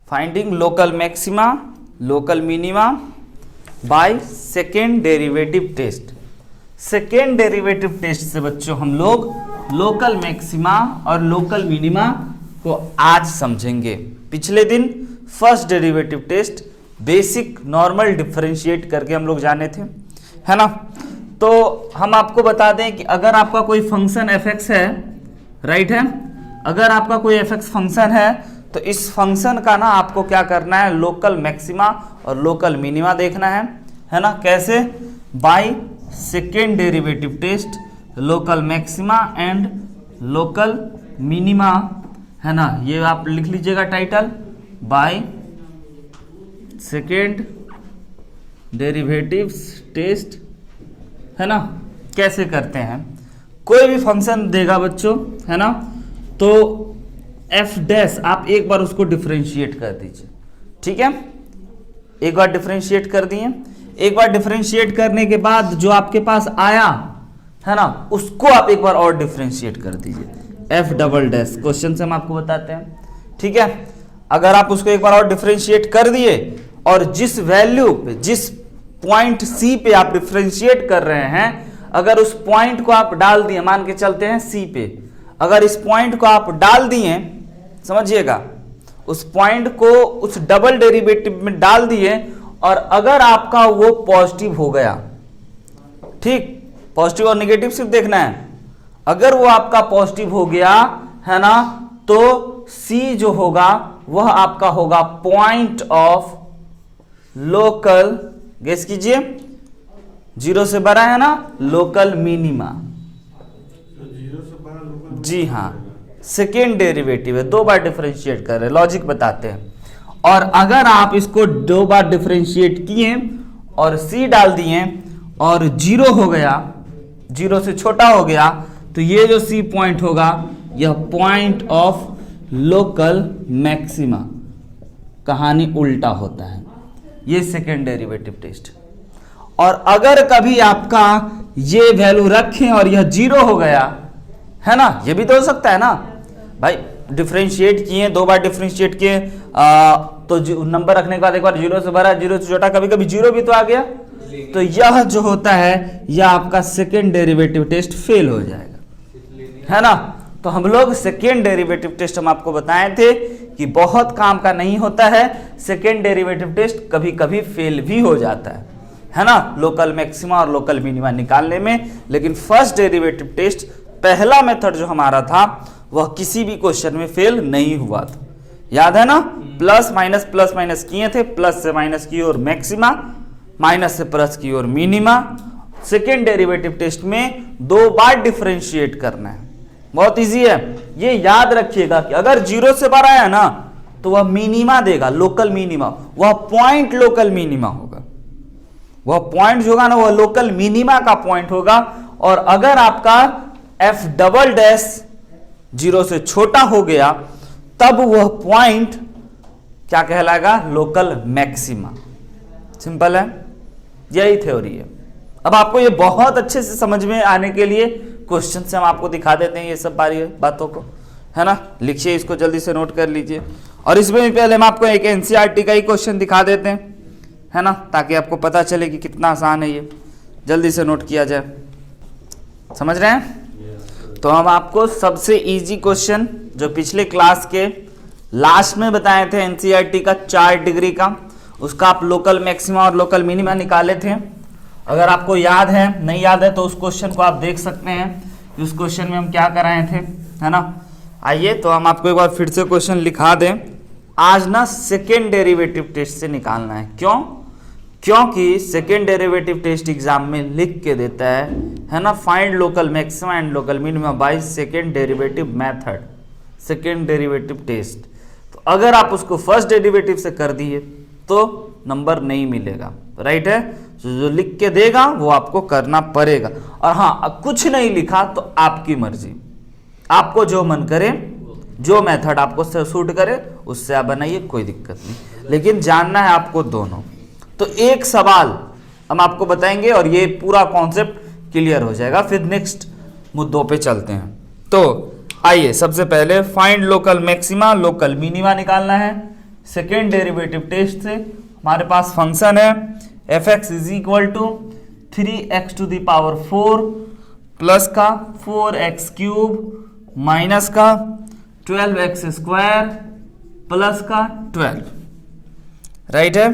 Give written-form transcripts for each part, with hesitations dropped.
Finding local maxima local minima by second derivative test. Second derivative test से बच्चों हम लोग लोकल मैक्सिमा और लोकल मिनिमा को आज समझेंगे। पिछले दिन first derivative test basic normal differentiate करके हम लोग जाने थे, है ना। तो हम आपको बता दें कि अगर आपका कोई फंक्शन fx है, राइट है, अगर आपका कोई fx फंक्शन है तो इस फंक्शन का ना आपको क्या करना है, लोकल मैक्सिमा और लोकल मिनिमा देखना है ना। कैसे? By second derivative test local maxima and local minima, है ना। ये आप लिख लीजिएगा title, by second derivatives test, है ना। कैसे करते हैं, कोई भी फंक्शन देगा बच्चों, है ना, तो एफ डैश आप एक बार उसको डिफरेंशिएट कर दीजिए, ठीक है। एक बार डिफरेंशिएट कर दिए, एक बार डिफरेंशिएट करने के बाद जो आपके पास आया, है ना, उसको आप एक बार और डिफरेंशिएट कर दीजिए, एफ डबल डैश। क्वेश्चन से हम आपको बताते हैं, ठीक है। अगर आप उसको एक बार और डिफरेंशिएट कर दिए और जिस वैल्यू पे, जिस पॉइंट सी पे आप डिफरेंशिएट कर रहे हैं, अगर उस पॉइंट को आप डाल दिए, मान के चलते हैं सी पे, अगर इस पॉइंट को आप डाल दिए, समझिएगा, उस पॉइंट को उस डबल डेरिवेटिव में डाल दिए और अगर आपका वो पॉजिटिव हो गया, ठीक, पॉजिटिव और नेगेटिव सिर्फ देखना है, अगर वो आपका पॉजिटिव हो गया, है ना, तो सी जो होगा वह आपका होगा पॉइंट ऑफ लोकल, गेस कीजिए, 0 से बड़ा है ना, लोकल मिनिमा। जी हाँ, सेकेंड डेरिवेटिव है, 2 बार डिफरेंशिएट कर रहे हैं, लॉजिक बताते हैं। और अगर आप इसको 2 बार डिफरेंशिएट किए और सी डाल दिए और 0 हो गया, 0 से छोटा हो गया, तो ये जो सी पॉइंट होगा यह पॉइंट ऑफ लोकल मैक्सिमा। कहानी उल्टा होता है, ये सेकेंड डेरिवेटिव टेस्ट। और अगर कभी आपका ये वैल्यू रखें और यह 0 हो गया, है ना, ये भी तो हो सकता है ना भाई, डिफरेंशिएट किए, 2 बार डिफरेंशिएट किए, तो नंबर रखने के बाद एक बार 0 से बड़ा, 0 से छोटा, कभी कभी 0 भी तो आ गया, तो यह जो होता है यह आपका सेकेंड डेरिवेटिव टेस्ट फेल हो जाएगा, है ना। तो हम लोग सेकेंड डेरिवेटिव टेस्ट हम आपको बताए थे कि बहुत काम का नहीं होता है, सेकेंड डेरिवेटिव टेस्ट कभी कभी फेल भी हो जाता है ना, लोकल मैक्सिमा और लोकल मिनिमा निकालने में। लेकिन फर्स्ट डेरिवेटिव टेस्ट पहला मेथड जो हमारा था वह किसी भी क्वेश्चन में फेल नहीं हुआ था, याद है ना। प्लस माइनस किए थे, प्लस से माइनस की ओर मैक्सिमा, माइनस से प्लस की ओर मिनिमा। सेकेंड डेरिवेटिव टेस्ट में 2 बार डिफरेंशिएट करना है, बहुत इजी है। ये याद रखिएगा कि अगर 0 से बड़ा है ना तो वह मिनिमा देगा, लोकल मिनिमा, वह पॉइंट लोकल मिनिमा होगा, वह पॉइंट जो होगा ना वह लोकल मिनिमा का पॉइंट होगा। और अगर आपका एफ डबल डैश 0 से छोटा हो गया तब वह पॉइंट क्या कहलाएगा, लोकल मैक्सिमा। सिंपल है, यही थ्योरी है। अब आपको ये बहुत अच्छे से समझ में आने के लिए क्वेश्चन से हम आपको दिखा देते हैं ये सब बातों को, है ना। लिखिए, इसको जल्दी से नोट कर लीजिए। और इसमें भी पहले हम आपको एक एनसीईआरटी का ही क्वेश्चन दिखा देते हैं, है ना, ताकि आपको पता चले कि कितना आसान है ये, जल्दी से नोट किया जाए। समझ रहे हैं? तो हम आपको सबसे इजी क्वेश्चन जो पिछले क्लास के लास्ट में बताए थे एनसीईआरटी का 4 डिग्री का, उसका आप लोकल मैक्सिमा और लोकल मिनिमा निकाले थे। अगर आपको याद है, नहीं याद है तो उस क्वेश्चन को आप देख सकते हैं कि उस क्वेश्चन में हम क्या कराए थे, है ना। आइए तो हम आपको एक बार फिर से क्वेश्चन लिखा दें। आज ना सेकेंड डेरिवेटिव टेस्ट से निकालना है। क्यों? क्योंकि सेकेंड डेरिवेटिव टेस्ट एग्जाम में लिख के देता है ना, find local maxima and local minima by second derivative method, second derivative test. तो अगर आप उसको फर्स्ट डेरिवेटिव से कर दिए तो नंबर नहीं मिलेगा, राइट है। जो लिख के देगा वो आपको करना पड़ेगा। और हाँ, कुछ नहीं लिखा तो आपकी मर्जी, आपको जो मन करे, जो मेथड आपको सूट करे उससे आप बनाइए, कोई दिक्कत नहीं। लेकिन जानना है आपको दोनों। तो एक सवाल हम आपको बताएंगे और ये पूरा कॉन्सेप्ट क्लियर हो जाएगा, फिर नेक्स्ट मुद्दों पे चलते हैं। तो आइए सबसे पहले find local maxima local minima निकालना है। सेकेंड डेरिवेटिव टेस्ट से हमारे पास फंक्शन है f(x) is equal to 3x to the power 4 plus का 4x क्यूब माइनस का 12x स्क्वायर प्लस का 12, राइट है।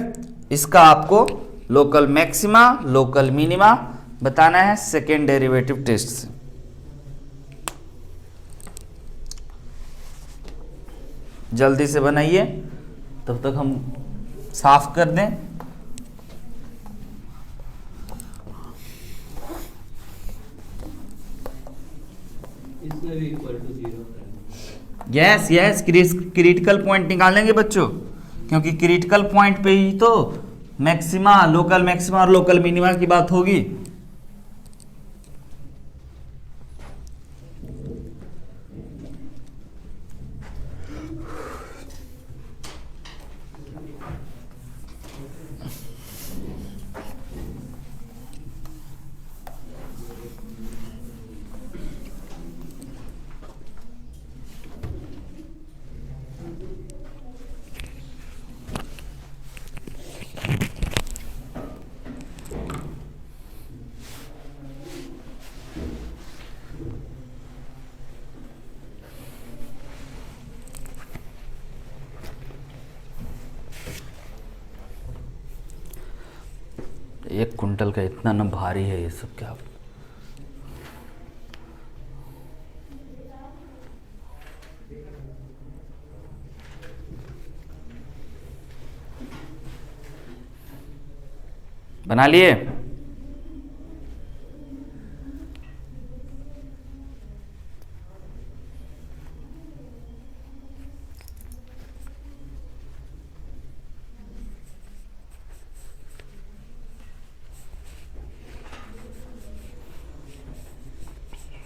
इसका आपको लोकल मैक्सिमा लोकल मिनिमा बताना है सेकेंड डेरिवेटिव टेस्ट से। जल्दी से बनाइए, तब तक हम साफ कर दें। इसमें भी equal to 0। Yes critical point निकालेंगे बच्चों, क्योंकि क्रिटिकल पॉइंट पे ही तो मैक्सिमा लोकल मैक्सिमा और लोकल मिनिमा की बात होगी। एक कुंटल का इतना न भारी है ये सब, क्या बना लिए?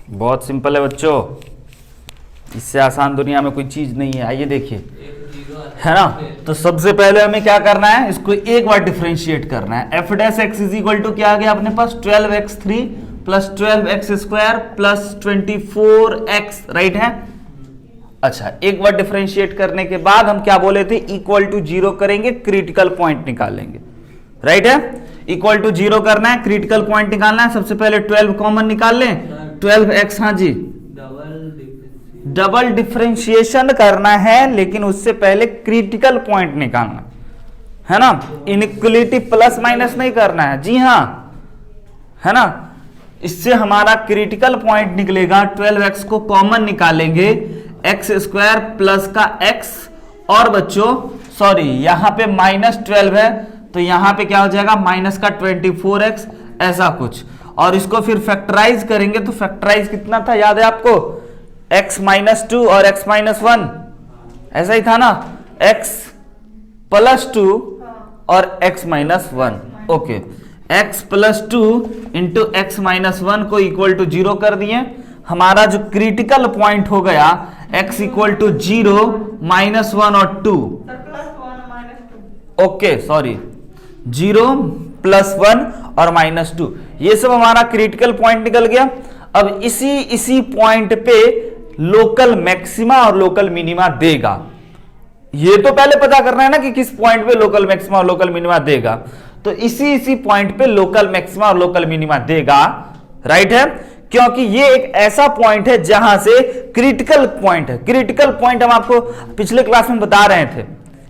बहुत सिंपल है बच्चों, इससे आसान दुनिया में कोई चीज नहीं है। आइए देखिए, है ना। तो सबसे पहले हमें क्या करना है, इसको एक बार डिफरेंशिएट करना है। F dash X is equal to क्या आ गया अपने पास 12x3 plus 12x square plus 24x, right है। अच्छा, एक बार डिफरेंशिएट करने के बाद हम क्या बोले थे, इक्वल टू 0 करेंगे, क्रिटिकल पॉइंट निकालेंगे, राइट है। इक्वल टू 0 करना है, क्रिटिकल पॉइंट निकालना है। सबसे पहले 12 कॉमन निकाल लें, 12x, हाँ जी, डबल डिफरेंशिएशन करना है, लेकिन उससे पहले क्रिटिकल पॉइंट निकालना है ना। इनइक्वलिटी प्लस माइनस नहीं करना है, जी हाँ, है ना। इससे हमारा क्रिटिकल पॉइंट निकलेगा, 12x को कॉमन निकालेंगे, x स्क्वायर प्लस का x, और बच्चों सॉरी यहां पे -12 है, तो यहां पे क्या हो जाएगा माइनस का 24x, ऐसा कुछ। और इसको फिर फैक्टराइज करेंगे, तो फैक्टराइज कितना था याद है आपको, x -2 और x -1, ऐसा ही था ना, x +2 और x -1, okay. x +2 into x -1 को इक्वल टू 0 कर दिए। हमारा जो क्रिटिकल पॉइंट हो गया x इक्वल टू 0, -1 और 2, ओके सॉरी, 0 +1 और -2, ये सब हमारा क्रिटिकल पॉइंट निकल गया। अब इसी पॉइंट पे लोकल मैक्सिमा और लोकल मिनिमा देगा। ये तो पहले पता करना है ना कि किस पॉइंट पे लोकल मैक्सिमा और लोकल मिनिमा देगा, तो इसी पॉइंट पे लोकल मैक्सिमा और लोकल मिनिमा देगा, राइट है। क्योंकि ये एक ऐसा पॉइंट है जहां से क्रिटिकल पॉइंट है। क्रिटिकल पॉइंट हम आपको पिछले क्लास में बता रहे थे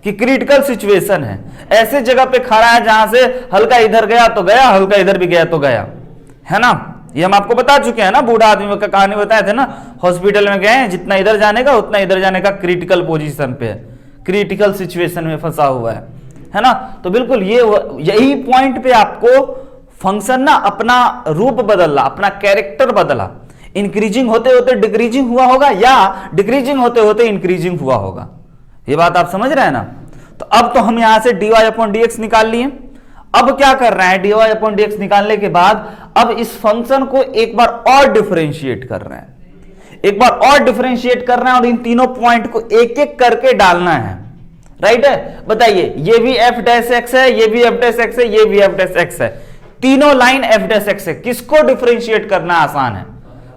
कि क्रिटिकल सिचुएशन है, ऐसे जगह पे खड़ा है जहां से हल्का इधर गया तो गया, हल्का इधर भी गया तो गया, है ना। ये हम आपको बता चुके हैं ना, बूढ़ा आदमी का कहानी बताए थे ना, हॉस्पिटल में गए, जितना इधर जाने का उतना इधर जाने का, क्रिटिकल पोजीशन पे है, क्रिटिकल सिचुएशन में फंसा हुआ है ना। तो बिल्कुल यही पॉइंट पे आपको फंक्शन ना अपना रूप बदला, अपना कैरेक्टर बदला, इंक्रीजिंग होते होते डिक्रीजिंग हुआ होगा, या डिक्रीजिंग होते होते इंक्रीजिंग हुआ होगा। ये बात आप समझ रहे हैं ना। तो अब तो हम यहां से dy/dx निकाल लिए। अब क्या कर रहे हैं, dy/dx निकालने के बाद अब इस फंक्शन को एक बार और डिफरेंशिएट कर रहे हैं, एक बार और डिफरेंशिएट कर रहे हैं, और इन तीनों पॉइंट को एक एक करके डालना है, राइट है। बताइए, ये भी f डैश x है, ये भी f डैश x है, ये भी f डैश x है, तीनों लाइन f डैश x है। किसको डिफरेंशिएट करना आसान है,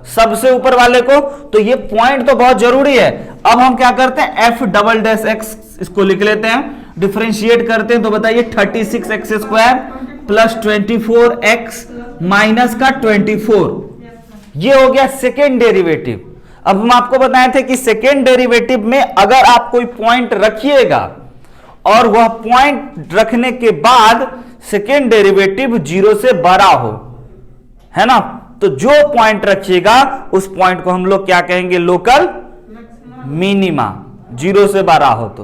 सबसे ऊपर वाले को। तो ये पॉइंट तो बहुत जरूरी है। अब हम क्या करते हैं, एफ डबल डैश एक्स इसको लिख लेते हैं, डिफरेंशिएट करते हैं तो बताइए 36 x square plus 24 x minus का 24, ये हो गया सेकेंड डेरिवेटिव। अब हम आपको बताए थे कि सेकेंड डेरिवेटिव में अगर आप कोई पॉइंट रखिएगा और वह पॉइंट रखने के बाद सेकेंड डेरिवेटिव 0 से बड़ा हो, है ना, तो जो पॉइंट रखिएगा उस पॉइंट को हम लोग क्या कहेंगे, लोकल मिनिमा, 0 से बड़ा हो तो,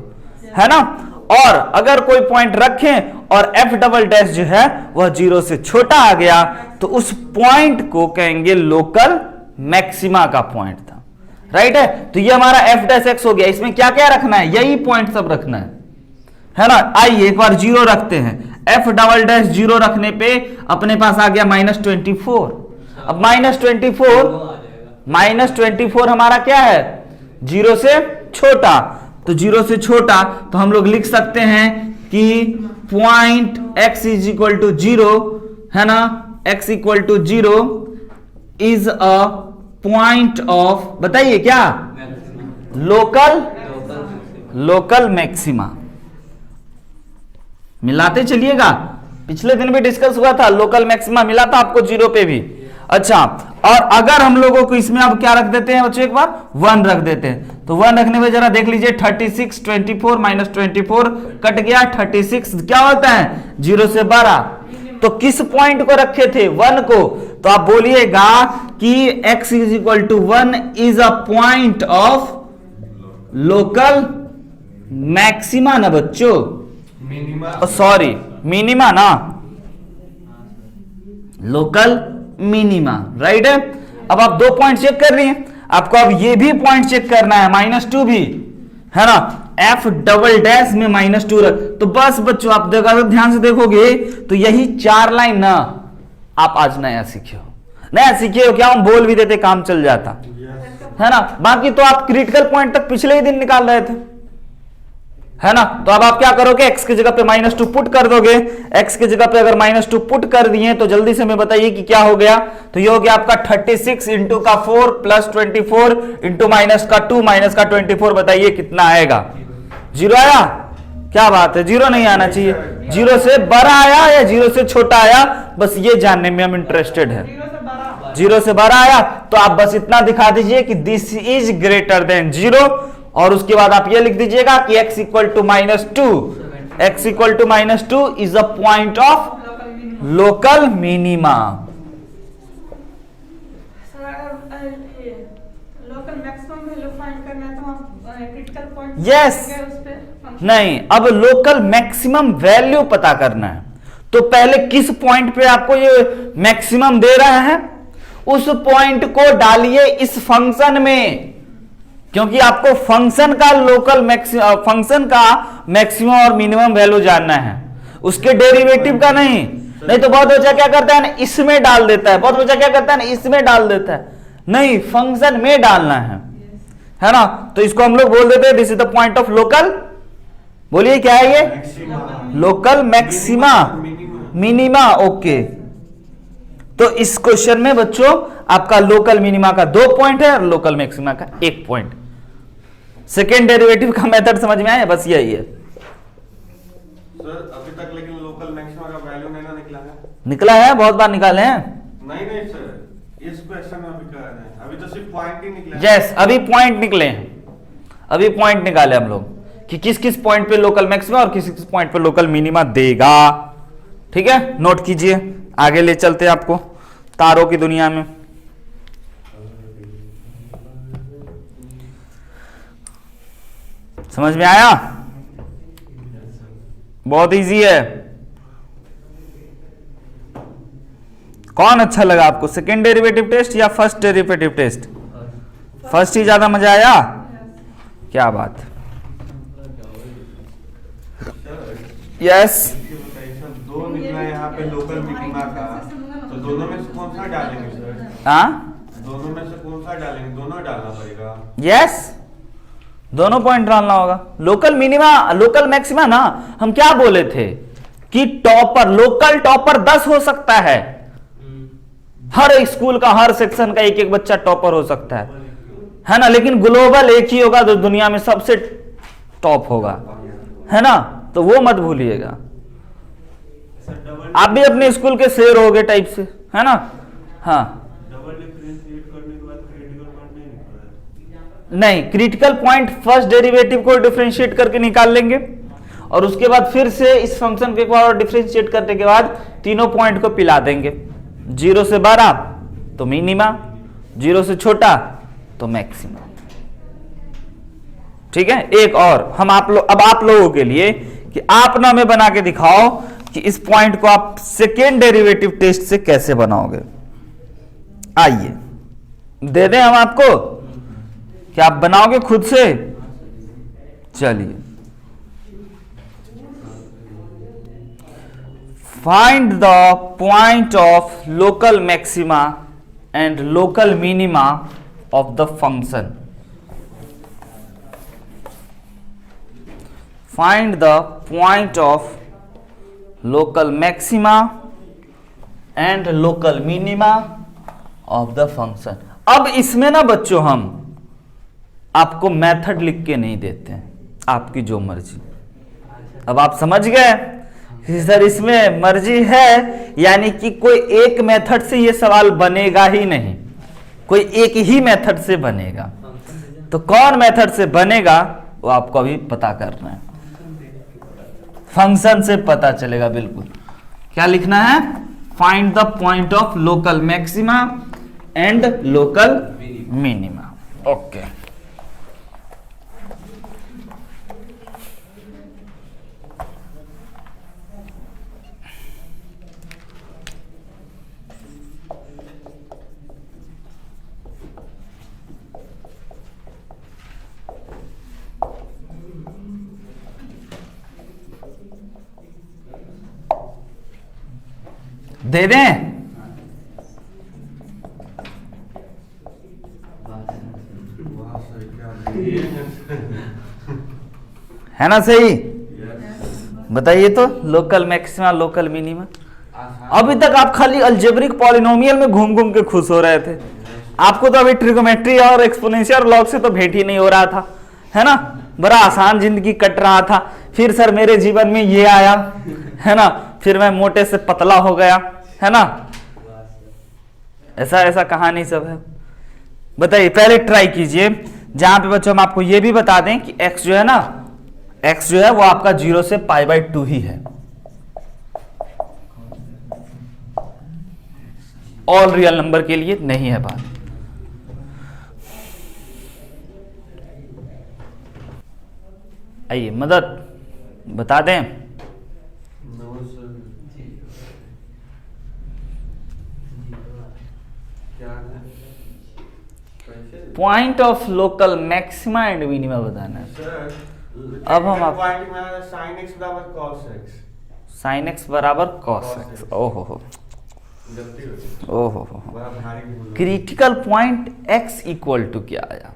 है ना। और अगर कोई पॉइंट रखें और एफ डबल डैश जो है वह 0 से छोटा आ गया तो उस पॉइंट को कहेंगे लोकल मैक्सिमा का पॉइंट था, राइट है। तो ये हमारा एफ डैश एक्स हो गया। इसमें क्या क्या रखना है, यही पॉइंट सब रखना है ना। आइए एक बार 0 रखते हैं, एफ डबल डैश 0 रखने पे अपने पास आ गया -24। अब -24 हमारा क्या है, 0 से छोटा, तो 0 से छोटा तो हम लोग लिख सकते हैं कि point x is equal to 0, है ना, x equal to 0 is a point of, बताइए क्या, लोकल मैक्सिमा। मिलाते चलिएगा, पिछले दिन भी डिस्कस हुआ था, लोकल मैक्सिमा मिला था आपको 0 पे भी। अच्छा, और अगर हम लोगों को इसमें अब क्या रख देते हैं बच्चों, एक बार 1 रख देते हैं, तो 1 रखने में जरा देख लीजिए 36 24 माइनस 24 कट गया, 36 क्या होता है 0 से 12। तो किस पॉइंट को रखे थे, 1 को, तो आप बोलिएगा कि x is equal to 1 is a point of local maxima ना बच्चों, सॉरी मिनिमा ना, लोकल मिनिमा, राइट है। अब आप 2 पॉइंट चेक कर रही हैं, आपको अब ये भी पॉइंट चेक करना है, -2 भी, है ना, एफ डबल डैश में -2 रख, तो बस बच्चों आप ध्यान से देखोगे तो यही 4 लाइन ना आप आज नया सीखे हो, क्या हम बोल भी देते काम चल जाता, है ना। बाकी तो आप क्रिटिकल पॉइंट तक पिछले ही दिन निकाल रहे थे, है ना। तो अब आप क्या करोगे, x की जगह पे -2 पुट कर दोगे, x की जगह पे अगर -2 पुट कर दिए तो जल्दी से हमें बताइए कि क्या हो गया, तो ये हो गया आपका 36 इंटू का 4 प्लस 24 इंटू माइनस का 2 माइनस का 24, बताइए कितना आएगा, 0 आया, क्या बात है, 0 नहीं आना चाहिए, 0 से बड़ा आया या 0 से छोटा आया, बस ये जानने में हम इंटरेस्टेड है। 0 से बड़ा आया तो आप बस इतना दिखा दीजिए कि दिस इज ग्रेटर देन 0, और उसके बाद आप ये लिख दीजिएगा कि x equal to -2, x equal to -2 is a point of local minima. Local maximum value find करना है तो हम क्रिटिकल पॉइंट यस, नहीं, अब लोकल मैक्सिमम वैल्यू पता करना है, तो पहले किस पॉइंट पे आपको ये मैक्सिमम दे रहा है, उस पॉइंट को डालिए इस फंक्शन में, क्योंकि आपको फंक्शन का मैक्सिमम और मिनिमम वैल्यू जानना है, उसके डेरिवेटिव का नहीं तो बहुत बच्चा क्या करता है ना, इसमें डाल देता है, बहुत बच्चा क्या करता है ना, इसमें डाल देता है, नहीं, फंक्शन में डालना है ना। तो इसको हम लोग बोल देते हैं this is the point of local, बोलिए क्या है ये, लोकल मैक्सिमा मिनिमा, ओके। तो इस क्वेश्चन में बच्चों आपका लोकल मिनिमा का 2 पॉइंट है और लोकल मैक्सिमा का 1 पॉइंट। सेकेंड डेरिवेटिव का मेथड समझ में आया, बस यही है सर। अभी तक लेकिन लोकल मैक्सिमा का वैल्यू नहीं ना निकला है, बहुत बार निकाले हैं। नहीं सर, इस क्वेश्चन में अभी कर रहे हैं, अभी तो सिर्फ पॉइंट ही निकला। यस, अभी पॉइंट निकले हैं, अभी पॉइंट निकाले हम लोग कि किस किस पॉइंट पे लोकल मैक्सिमा और किस किस पॉइंट पे लोकल मिनिमा देगा, ठीक है। नोट कीजिए, आगे ले चलते हैं आपको तारों की दुनिया में। समझ में आया, बहुत इजी है। कौन अच्छा लगा आपको, सेकेंड डेरिवेटिव टेस्ट या फर्स्ट डेरिवेटिव टेस्ट? फर्स्ट ही ज्यादा मजा आया, क्या बात। यस, दो निकला यहाँ पे लोकल मिनिमा का, तो दोनों में से कौन सा डालेंगे सर? हाँ, दोनों में से कौन सा डालेंगे? दोनों डालना पड़ेगा। यस, दोनों पॉइंट डालना होगा। लोकल मिनिमा लोकल मैक्सिमा ना, हम क्या बोले थे कि टॉपर, लोकल टॉपर 10 हो सकता है, हर स्कूल का हर सेक्शन का एक एक बच्चा टॉपर हो सकता है ना, लेकिन ग्लोबल एक ही होगा तो दुनिया में सबसे टॉप होगा, है ना, तो वो मत भूलिएगा। आप भी अपने स्कूल के शेर होगे टाइप से, है ना। हाँ डबल डिफरेंशिएट करने के बाद क्रिटिकल पॉइंट नहीं निकलता। नहीं, क्रिटिकल पॉइंट फर्स्ट डेरिवेटिव को डिफरेंशिएट करके निकाल लेंगे और उसके बाद फिर से इस फंक्शन के और डिफरेंशिएट करने के बाद तीनों पॉइंट को पिला देंगे। 0 से बड़ा तो मिनिमा, 0 से छोटा तो मैक्सिमम। ठीक है। एक और हम अब आप लोगों के लिए कि आप ना में बना के दिखाओ कि इस पॉइंट को आप सेकेंड डेरिवेटिव टेस्ट से कैसे बनाओगे। आइए दे दें हम आपको कि आप बनाओगे खुद से। चलिए, find the point of local maxima and local minima of the function. Find the point of local maxima and local minima of the function. अब इसमें ना बच्चों हम आपको मेथड लिख के नहीं देते हैं, आपकी जो मर्जी। अब आप समझ गए कि सर इसमें मर्जी है, यानी कि कोई एक मेथड से ये सवाल बनेगा ही नहीं, कोई एक ही मेथड से बनेगा। तो कौन मेथड से बनेगा वो आपको अभी पता करना है, फंक्शन से पता चलेगा। बिल्कुल, क्या लिखना है? Find the point of local maxima and local minima. Okay, दे दें? है ना सही? बताइए तो, लोकल मैक्सिमा लोकल मिनिमा। अभी तक आप खाली अलजेब्रिक पॉलिनोमियल में घूम घूम के खुश हो रहे थे, आपको तो अभी ट्रिगोमेट्री और एक्सपोनेंशियल लॉग से तो भेंट ही नहीं हो रहा था, है ना। बड़ा आसान जिंदगी कट रहा था, फिर सर मेरे जीवन में ये आया, है ना, फिर मैं मोटे से पतला हो गया, है ना। ऐसा ऐसा कहानी सब है। बताइए, पहले ट्राई कीजिए, जहां पे बच्चों हम आपको ये भी बता दें कि x जो है ना, x जो है वो आपका 0 से π/2 ही है। ऑल रियल नंबर के लिए नहीं है बात। आइए मदद बता दें। Point of local maxima and minima बताना है। अब हम आप sin x बराबर cos x। sin x बराबर cos x। ओहो हो, ओहो हो। बड़ा भारी भूल। Critical point x equal to क्या आया?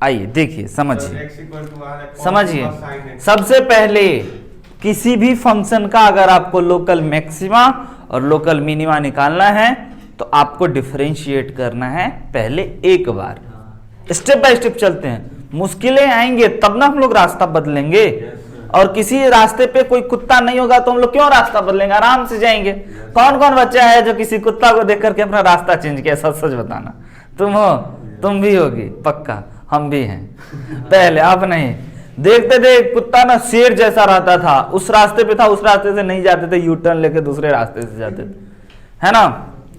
आइए देखिए, समझिए समझिए। सबसे पहले किसी भी फंक्शन का अगर आपको लोकल मैक्सिमा और लोकल मिनिमा निकालना है तो आपको डिफरेंशिएट करना है पहले एक बार। स्टेप बाय स्टेप चलते हैं, मुश्किलें आएंगे तब ना हम लोग रास्ता बदलेंगे। और किसी रास्ते पे कोई कुत्ता नहीं होगा तो हम लोग क्यों रास्ता बदलेंगे, आराम से जाएंगे। कौन कौन बच्चा है जो किसी कुत्ता को देख करके अपना रास्ता चेंज किया? सच सच बताना। तुम हो, तुम भी होगी पक्का, हम भी हैं। पहले आप नहीं देखते थे, कुत्ता ना शेर जैसा रहता था, उस रास्ते पे था, उस रास्ते से नहीं जाते थे, यू टर्न लेके दूसरे रास्ते से जाते थे, है ना।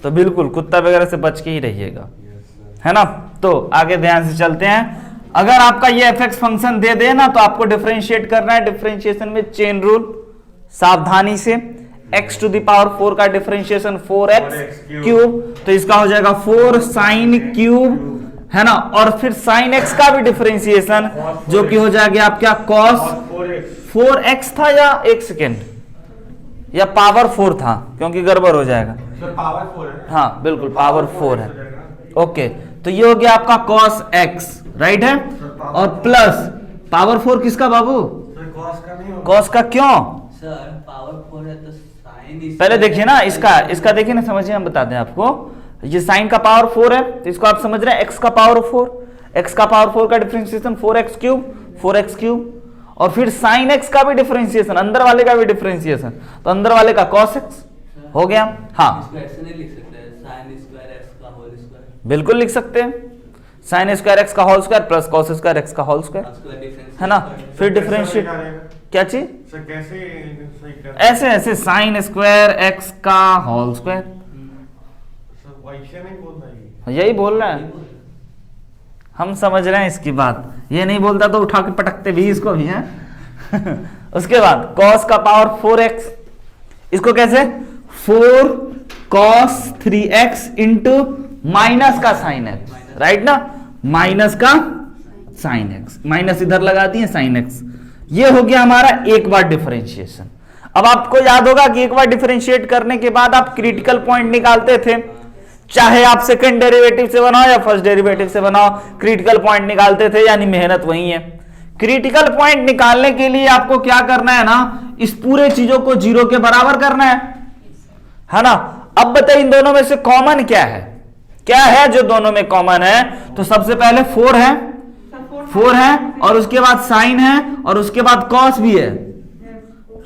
तो बिल्कुल कुत्ता वगैरह से बच के ही रहिएगा, है ना। तो आगे ध्यान से चलते हैं। अगर आपका ये fx फंक्शन दे दे ना तो आपको डिफरेंशिएट करना है। डिफरेंशिएशन में चेन रूल सावधानी से। x टू द पावर 4 का डिफरेंशिएशन 4x क्यूब, तो इसका हो जाएगा 4 sin क्यूब, है ना। और फिर sin x का भी डिफरेंशिएशन जो कि हो जाएगा आपका cos 4x था, या एक सेकेंड, या पावर 4 था, क्योंकि गड़बड़ हो जाएगा। पावर 4 है। हाँ बिल्कुल पावर 4 है। ओके, तो ये हो गया आपका cos x, राइट है। और प्लस पावर 4 किसका बाबू? cos का नहीं होगा। cos का क्यों? सर पावर 4 है तो sin पहले देखिए ना इसका देखिए ना, समझिए, हम बताते हैं आपको। ये साइन का पावर 4 है, तो इसको आप समझ रहे हैं एक्स का पावर 4, एक्स का पावर 4 का डिफरेंशिएशन 4x क्यूब, और फिर साइन एक्स का भी डिफरेंशिएशन, अंदर वाले का भी डिफरेंशिएशन, तो अंदर वाले का cos x हो गया। हाँ इसको ऐसे नहीं लिख सकते हैं, sin स्क्वायर x का होल स्क्वायर। बिल्कुल लिख सकते हैं, साइन स्क्वायर एक्स का whole square plus cos square X का होल स्क्वायर, है ना। फिर डिफरेंशिएट क्या चीज, सर कैसे सही कर ऐसे साइन स्क्वायर एक्स का होल स्क्वायर, सर वैसे नहीं बोल रहा है। यही बोल रहा है, हम समझ रहे हैं इसकी बात। ये नहीं बोलता तो उठा के पटकते भी इसको भी हैं। उसके बाद cos का पावर 4x, इसको कैसे 4 cos 3x इंटू माइनस का साइन x, राइट ना, माइनस का साइन x, माइनस इधर लगा दिए साइन x। ये हो गया हमारा एक बार डिफरेंशिएशन। अब आपको याद होगा कि एक बार डिफरेंशिएट करने के बाद आप क्रिटिकल पॉइंट निकालते थे, चाहे आप सेकंड डेरिवेटिव से बनाओ या फर्स्ट डेरिवेटिव से बनाओ, क्रिटिकल पॉइंट निकालते थे, यानी मेहनत वही है। क्रिटिकल पॉइंट निकालने के लिए आपको क्या करना है ना, इस पूरे चीजों को 0 के बराबर करना है ना। अब बताइए इन दोनों में से कॉमन क्या है जो दोनों में कॉमन है, तो सबसे पहले 4 है और उसके बाद साइन है और उसके बाद कॉस भी है,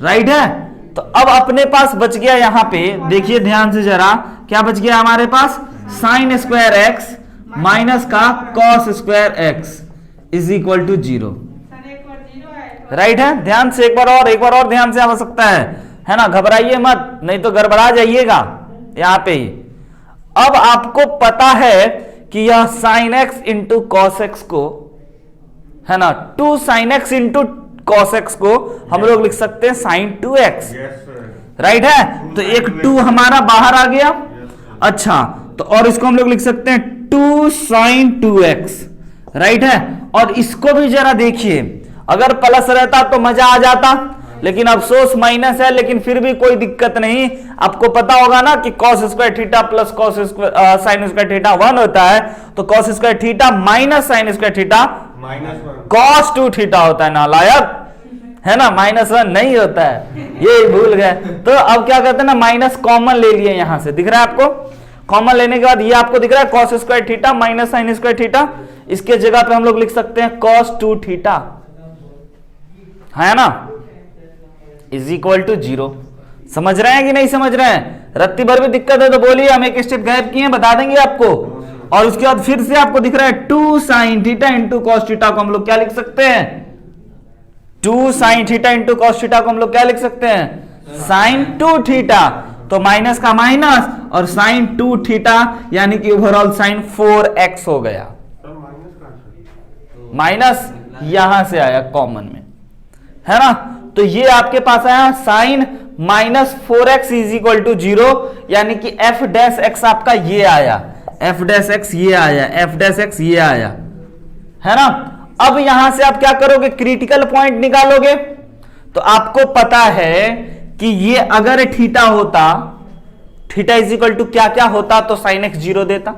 राइट है। तो अब अपने पास बच गया यहां पे, देखिए ध्यान से जरा, क्या बच गया हमारे पास, साइन स्क्वायर एक्स माइनस का cos square X is equal to 0, right है। ध्यान से एक बार और ध्यान से आ सकता है ना, घबराइए मत, नहीं तो गड़बड़ा जाइएगा यहां पे ही। अब आपको पता है कि यह sine x into cos x को, है ना, 2 sine x into cos x को हम लोग लिख सकते हैं साइन 2x, राइट है। तो एक 2 हमारा बाहर आ गया, अच्छा, तो और इसको हम लोग लिख सकते हैं 2 साइन 2x, राइट है। और इसको भी जरा देखिए, अगर प्लस रहता तो मजा आ जाता, लेकिन अफसोस माइनस है, लेकिन फिर भी कोई दिक्कत नहीं। आपको पता होगा ना कि cos square theta plus cos square sine square theta 1 होता है, तो cos square theta minus sine square theta cos 2 theta होता है, नालायक, है ना, -1 नहीं होता है, ये भूल गए। तो अब क्या करते हैं ना, माइनस कॉमन ले लिए, यहां से दिख रहा है आपको, कॉमन लेने के बाद ये आपको दिख रहा है cos square theta minus sine square theta, इसके जगह पे हम लोग लिख सकते हैं cos 2 थीटा, है ना, इज इक्वल टू 0। समझ रहे हैं कि नहीं समझ रहे हैं? रत्ती भर भी दिक्कत है तो बोलिए, हम एक स्टेप गैप किए बता देंगे आपको। और उसके बाद फिर से आपको दिख रहा है 2 sine theta into cos theta को हम लोग क्या लिख सकते हैं, 2 sine theta into cos theta को हम लोग क्या लिख सकते हैं, साइन 2 थीटा। तो माइनस का माइनस और साइन 2 थीटा, यानी कि ओवरऑल साइन 4x हो गया। माइनस यहां से आया कॉमन में, है ना। तो ये आपके पास आया sine minus 4x is equal to 0, यानी कि f डैश x आपका ये आया, f डैश x ये आया, f डैश x ये आया, है ना। अब यहां से आप क्या करोगे, क्रिटिकल पॉइंट निकालोगे। तो आपको पता है कि ये अगर थीटा होता, थीटा इज इक्वल टू क्या क्या होता, तो साइन x 0 देता,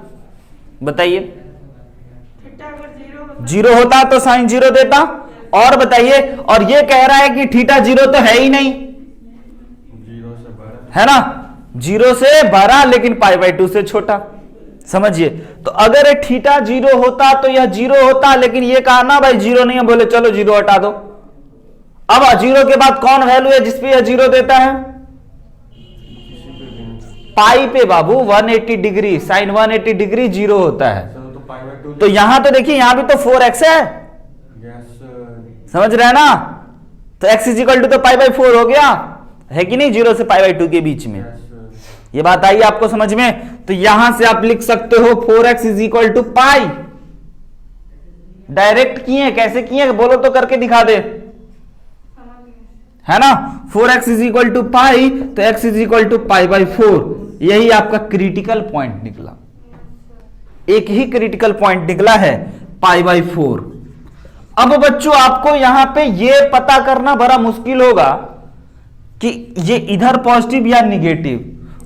बताइए, 0 होता तो साइन 0 देता। और बताइए, और ये कह रहा है कि थीटा 0 तो है ही नहीं, 0 से बड़ा, है ना, 0 से बड़ा लेकिन π/2 से छोटा, समझिए। तो अगर थीटा 0 होता तो यह 0 होता, लेकिन ये कहा ना भाई 0 नहीं है, बोले चलो 0 हटा दो। अब 0 के बाद कौन वैल्यू है जिसपे यह 0 देता है, पाई पे बाबू, 180 डिग्री, साइन 180 डिग्री 0 होता है। तो यहां तो देखिए, यहां भी तो 4x है, समझ रहे हैं ना। तो x इज इक्वल टू तो π/4 हो गया, है कि नहीं, 0 से π/2 के बीच में। ये बात आई आपको समझ में। तो यहां से आप लिख सकते हो 4x is equal to pi, direct किए, कैसे किए बोलो तो करके दिखा दे, है ना। 4x इज इक्वल टू पाई, तो x इज इक्वल टू π/4, यही आपका क्रिटिकल पॉइंट निकला। एक ही क्रिटिकल पॉइंट निकला है, π/4। अब बच्चों आपको यहां पे ये पता करना बड़ा मुश्किल होगा कि ये इधर पॉजिटिव या निगेटिव,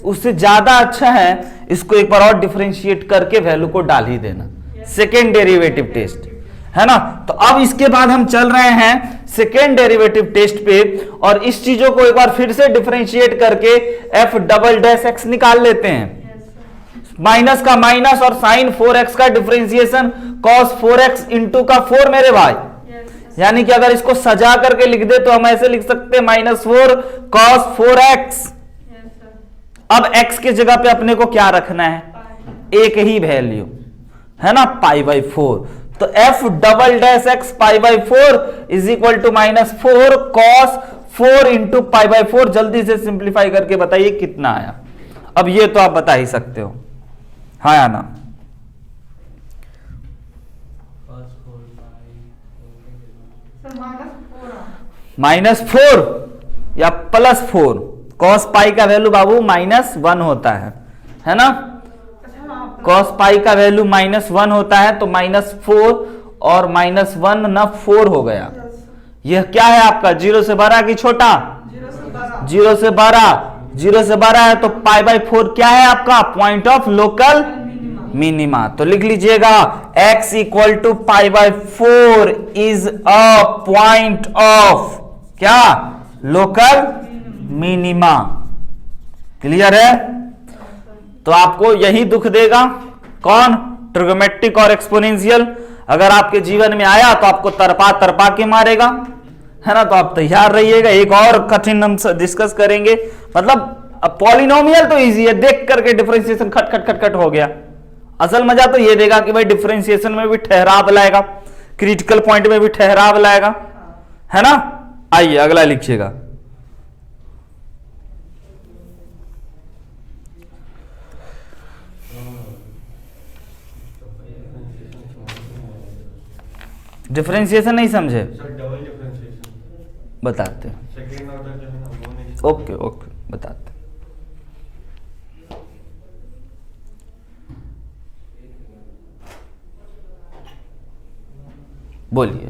उससे ज्यादा अच्छा है इसको एक बार और डिफरेंशिएट करके वैल्यू को डाल ही देना, सेकेंड डेरिवेटिव टेस्ट, है ना। तो अब इसके बाद हम चल रहे हैं सेकेंड डेरिवेटिव टेस्ट पे, और इस चीजों को एक बार फिर से डिफरेंशिएट करके एफ डबल डैश एक्स निकाल लेते हैं। माइनस का माइनस और साइन 4x का डिफरेंशिएशन cos 4x इंटू का 4 मेरे भाई। यानी कि अगर इसको सजा करके लिख दे तो हम ऐसे लिख सकते हैं -4 cos 4x। अब x की जगह पे अपने को क्या रखना है, एक ही वैल्यू, है ना, π/4। तो f double dash x π/4 is equal to -4 cos 4 into π/4। जल्दी से सिंप्लीफाई करके बताइए कितना आया। अब ये तो आप बता ही सकते हो, हाँ या ना। -4 या +4, cos पाई का वैल्यू बाबू -1 होता है ना। cos पाई का वैल्यू -1 होता है, तो -4 और -1 ना 4 हो गया। यह क्या है आपका, 0 से बड़ा कि छोटा, 0 से बड़ा, 0 से बड़ा है तो π/4 क्या है आपका, पॉइंट ऑफ लोकल मिनिमा। तो लिख लीजिएगा x equal to π/4 is a point of क्या, लोकल मिनिमा। क्लियर है। तो आपको यही दुख देगा, कौन, ट्रिग्नोमेट्रिक और एक्सपोनेंशियल। अगर आपके जीवन में आया तो आपको तरपा तरपा के मारेगा, है ना। तो आप तैयार रहिएगा, एक और कठिन हम डिस्कस करेंगे। मतलब पॉलिनोमियल तो इजी है, देख करके डिफरेंशिएशन खट खट खट खट हो गया। असल मजा तो ये देगा कि भाई डिफरेंशिएशन में भी ठहराव लाएगा, क्रिटिकल पॉइंट में भी ठहराव लाएगा, है ना। आइए अगला लिखिएगा। डिफरेंशिएशन नहीं समझे, डबल डिफरेंशिएशन बताते हैं। सेकंड ऑर्डर जो है ना वो नहीं। ओके ओके बताते हैं। बोलिए।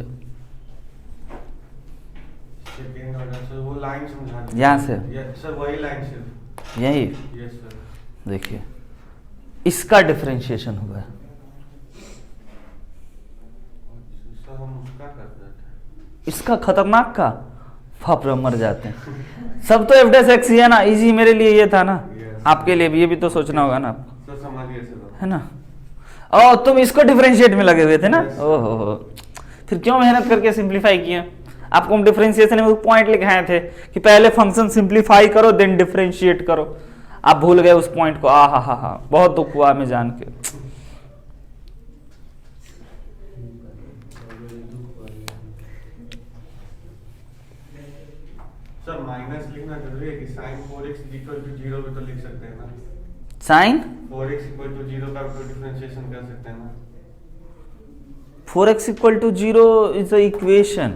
सेकंड ऑर्डर सर वो लाइन समझा दीजिए। यहाँ से? सर वही लाइन सिर्फ। यही यस सर। देखिए, इसका डिफरेंशिएशन हुआ है, सर हम उसका कर देते इसका खतरनाक का फाप मर जाते हैं। सब तो f' ही है ना, इजी मेरे लिए ये था ना, आपके लिए भी ये भी तो सोचना होगा ना आपको, सर समझिए सर, है ना। ओ तुम इसको डिफरेंशिएट में लगे हुए थे ना, ओहो, फिर क्यों मेहनत करके सिंप्लीफाई किया। आपको हम डिफरेंशिएशन में पॉइंट लिखाए थे कि पहले फंक्शन सिंप्लीफाई करो देन डिफरेंशिएट करो। आप भूल गए उस पॉइंट को, आ हा, बहुत दुख हुआ हमें जान के। सर माइनस लिखना जरूरी है कि sin 4x इक्वल टू 0 भी तो लिख सकते हैं ना। साइन 4x इक्वल टू 0 का भी डिफरेंशिएशन कर सकते हैं ना। 4x equal to 0 is a equation.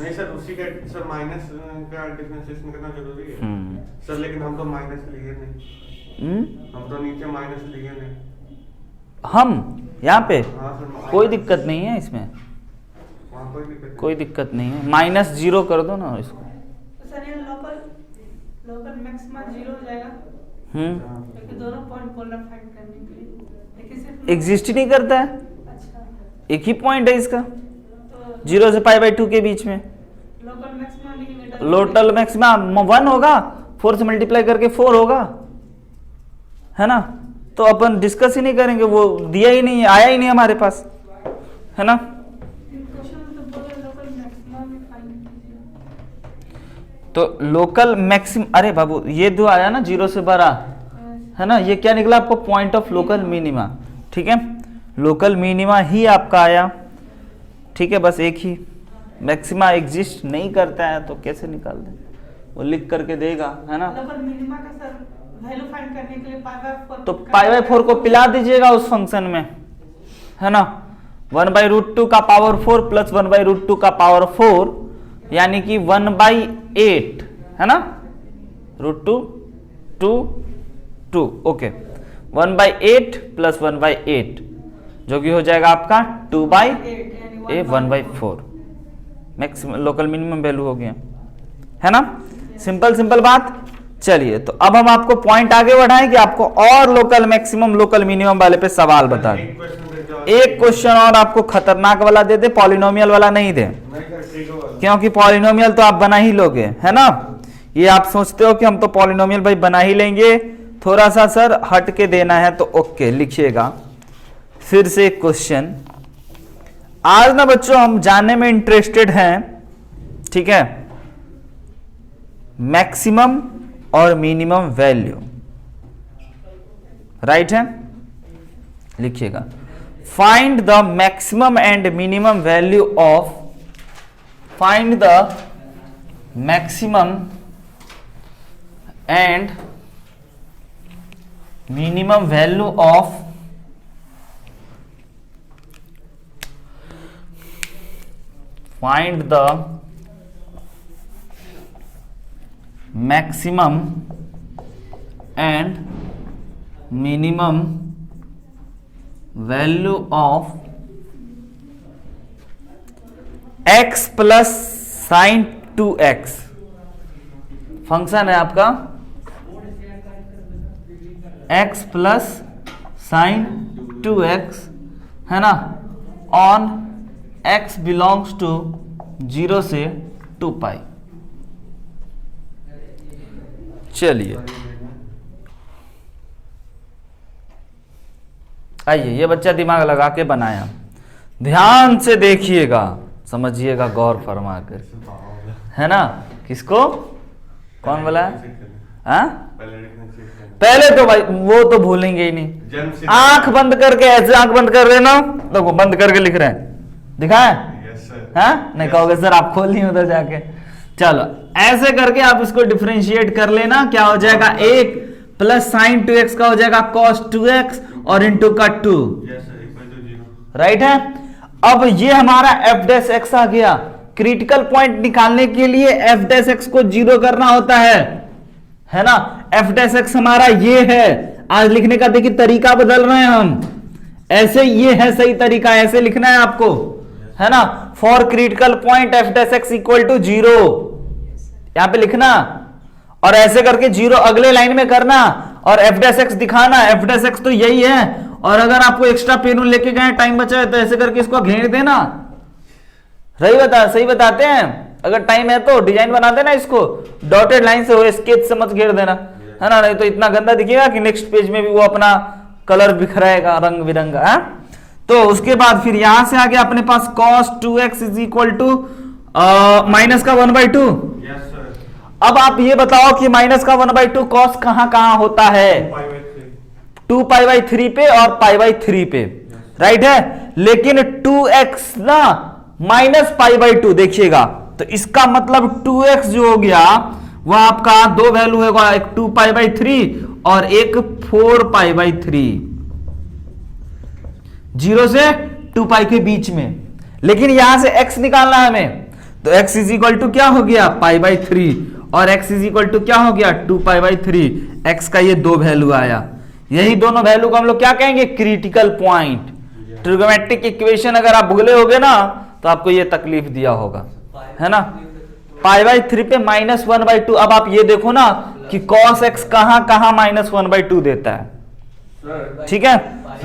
नहीं सर, उसी का सर माइनस का डिफरेंशिएशन करना जरूरी है सर, लेकिन हम तो माइनस लिए नहीं, हम तो नीचे माइनस लिए नहीं। हम यहाँ पे हाँ सर, कोई दिक्कत नहीं है इसमें, वहाँ कोई दिक्कत नहीं है, -0 कर दो ना इसको। सर ये लोकल मैक्सिमा 0 हो जाएगा, क्योंकि दोनों पॉइंट पोलर फाइंड करने के लिए, लेकिन सिर्फ एग्जिस्ट ही नहीं करता है, अच्छा एक ही पॉइंट है इसका, तो 0 से π/2 के बीच में। लोकल मैक्सिमा नहीं, लोकल मैक्सिमा 1 होगा, 4 से मल्टीप्लाई करके 4 होगा, है ना। तो अपन डिस्कस ही नहीं करेंगे, वो दिया ही नहीं, आया ही नहीं हमारे पास, है ना। तो लोकल मैक्सिम, अरे बाबू ये जो आया ना 0 से बड़ा, है ना, ये क्या निकला आपको, पॉइंट ऑफ लोकल मिनिमा। ठीक है, लोकल मिनिमा ही आपका आया, ठीक है। बस एक ही मैक्सिमा एग्जिस्ट नहीं करता है तो कैसे निकाल दें, वो लिख करके देगा, है ना। लोकल मिनिमा का सर वैल्यू फाइंड करने के लिए π/4, तो π/4 को पिला दीजिएगा उस फंक्शन में, है ना। 1/√2 का पावर 4 प्लस 1/√2 का पावर 4 यानी कि 1/8, है ना, √2 2 2, ओके, 1/8 प्लस 1/8 जो कि हो जाएगा आपका 2/8 1/4, मैक्सिमम लोकल मिनिमम वैल्यू हो गया, है ना। सिंपल बात। चलिए तो अब हम आपको पॉइंट आगे बढ़ाएं कि आपको और लोकल मैक्सिमम लोकल मिनिमम वाले पे सवाल बता दें। एक क्वेश्चन एक क्वेश्चन और आपको खतरनाक वाला दे दे, पॉलिनोमियल वाला नहीं दे, नहीं सर ठीक है। क्योंकि पॉलिनोमियल तो आप बना ही लोगे, है ना। ये आप सोचते हो कि हम तो पॉलिनोमियल भाई बना ही लेंगे, थोड़ा सा सर हट के देना है तो ओके लिखिएगा। फिर से एक क्वेश्चन, आज ना बच्चों हम जानने में इंटरेस्टेड हैं, ठीक है, मैक्सिमम और मिनिमम वैल्यू, राइट है। लिखिएगा, find the maximum and minimum value of, find the maximum and minimum value of find the maximum and minimum value of x plus sin 2x। Function है आपका x plus sign 2x, है ना, on x belongs to 0 से 2 पाई। चलिए आइए, ये बच्चा दिमाग लगा के बनाया, ध्यान से देखिएगा, समझिएगा गौर फरमा कर, है ना। किसको, कौन बोला है? हाँ? पहले तो भाई वो तो भूलेंगे ही नहीं, आंख बंद करके ऐसे आंख बंद कर रहे ना, देखो बंद करके लिख रहे हैं, दिखाएं? हाँ नहीं कहोगे सर आप खोल नहीं उधर जाके। चलो ऐसे करके आप इसको डिफरेंशिएट कर लेना, क्या हो जाएगा, 1 प्लस साइन 2x का हो जाएगा cos 2x और इंटू का 2, राइट है। अब ये हमारा f डैश x आ गया। क्रिटिकल पॉइंट निकालने के लिए f डैश x को 0 करना होता है ना। f डैश x हमारा ये है, आज लिखने का देखिए तरीका बदल रहे हैं हम, ऐसे ये है सही तरीका, ऐसे लिखना है आपको, है ना। For critical point f dash x equal to 0, यहां पे लिखना, और ऐसे करके 0 अगले लाइन में करना और f डैश x दिखाना। f डैश x तो यही है, और अगर आपको एक्स्ट्रा पेन लेके गए, टाइम बचा है, तो ऐसे करके इसको घेर देना। सही बताते हैं, अगर टाइम है तो डिजाइन बना देना, इसको डॉटेड लाइन से हो, स्केच से मत घेर देना, है ना, नहीं तो इतना गंदा दिखेगा कि नेक्स्ट पेज में भी वो अपना कलर बिखराएगा रंग बिरंगा, है। तो उसके बाद फिर यहां से आगे अपने पास cos 2x is equal to minus का 1/2। अब आप ये बताओ कि माइनस का 1/2 cos कहां होता है, 2 पाई/3 पे और पाई/3 पे, राइट है। लेकिन 2x ना माइनस पाई/2, देखिएगा तो इसका मतलब 2x जो हो गया वह आपका दो वैल्यू होगा, एक 2 पाई/3 और एक 4 पाई/3, 0 से 2 पाई के बीच में। लेकिन यहां से x निकालना है हमें, तो x इज इक्वल टू क्या हो गया, पाई/3, और x इज इक्वल टू क्या हो गया, 2 पाई/3। x का ये दो वैल्यू आया, यही दोनों वैल्यू को हम लोग क्या कहेंगे, क्रिटिकल पॉइंट। ट्रिग्नोमेट्रिक इक्वेशन अगर आप भूले होगे ना तो आपको ये तकलीफ दिया होगा, है ना। पाई/3 पे -1/2। अब आप ये देखो ना कि cos x कहां -1/2 देता है, ठीक है,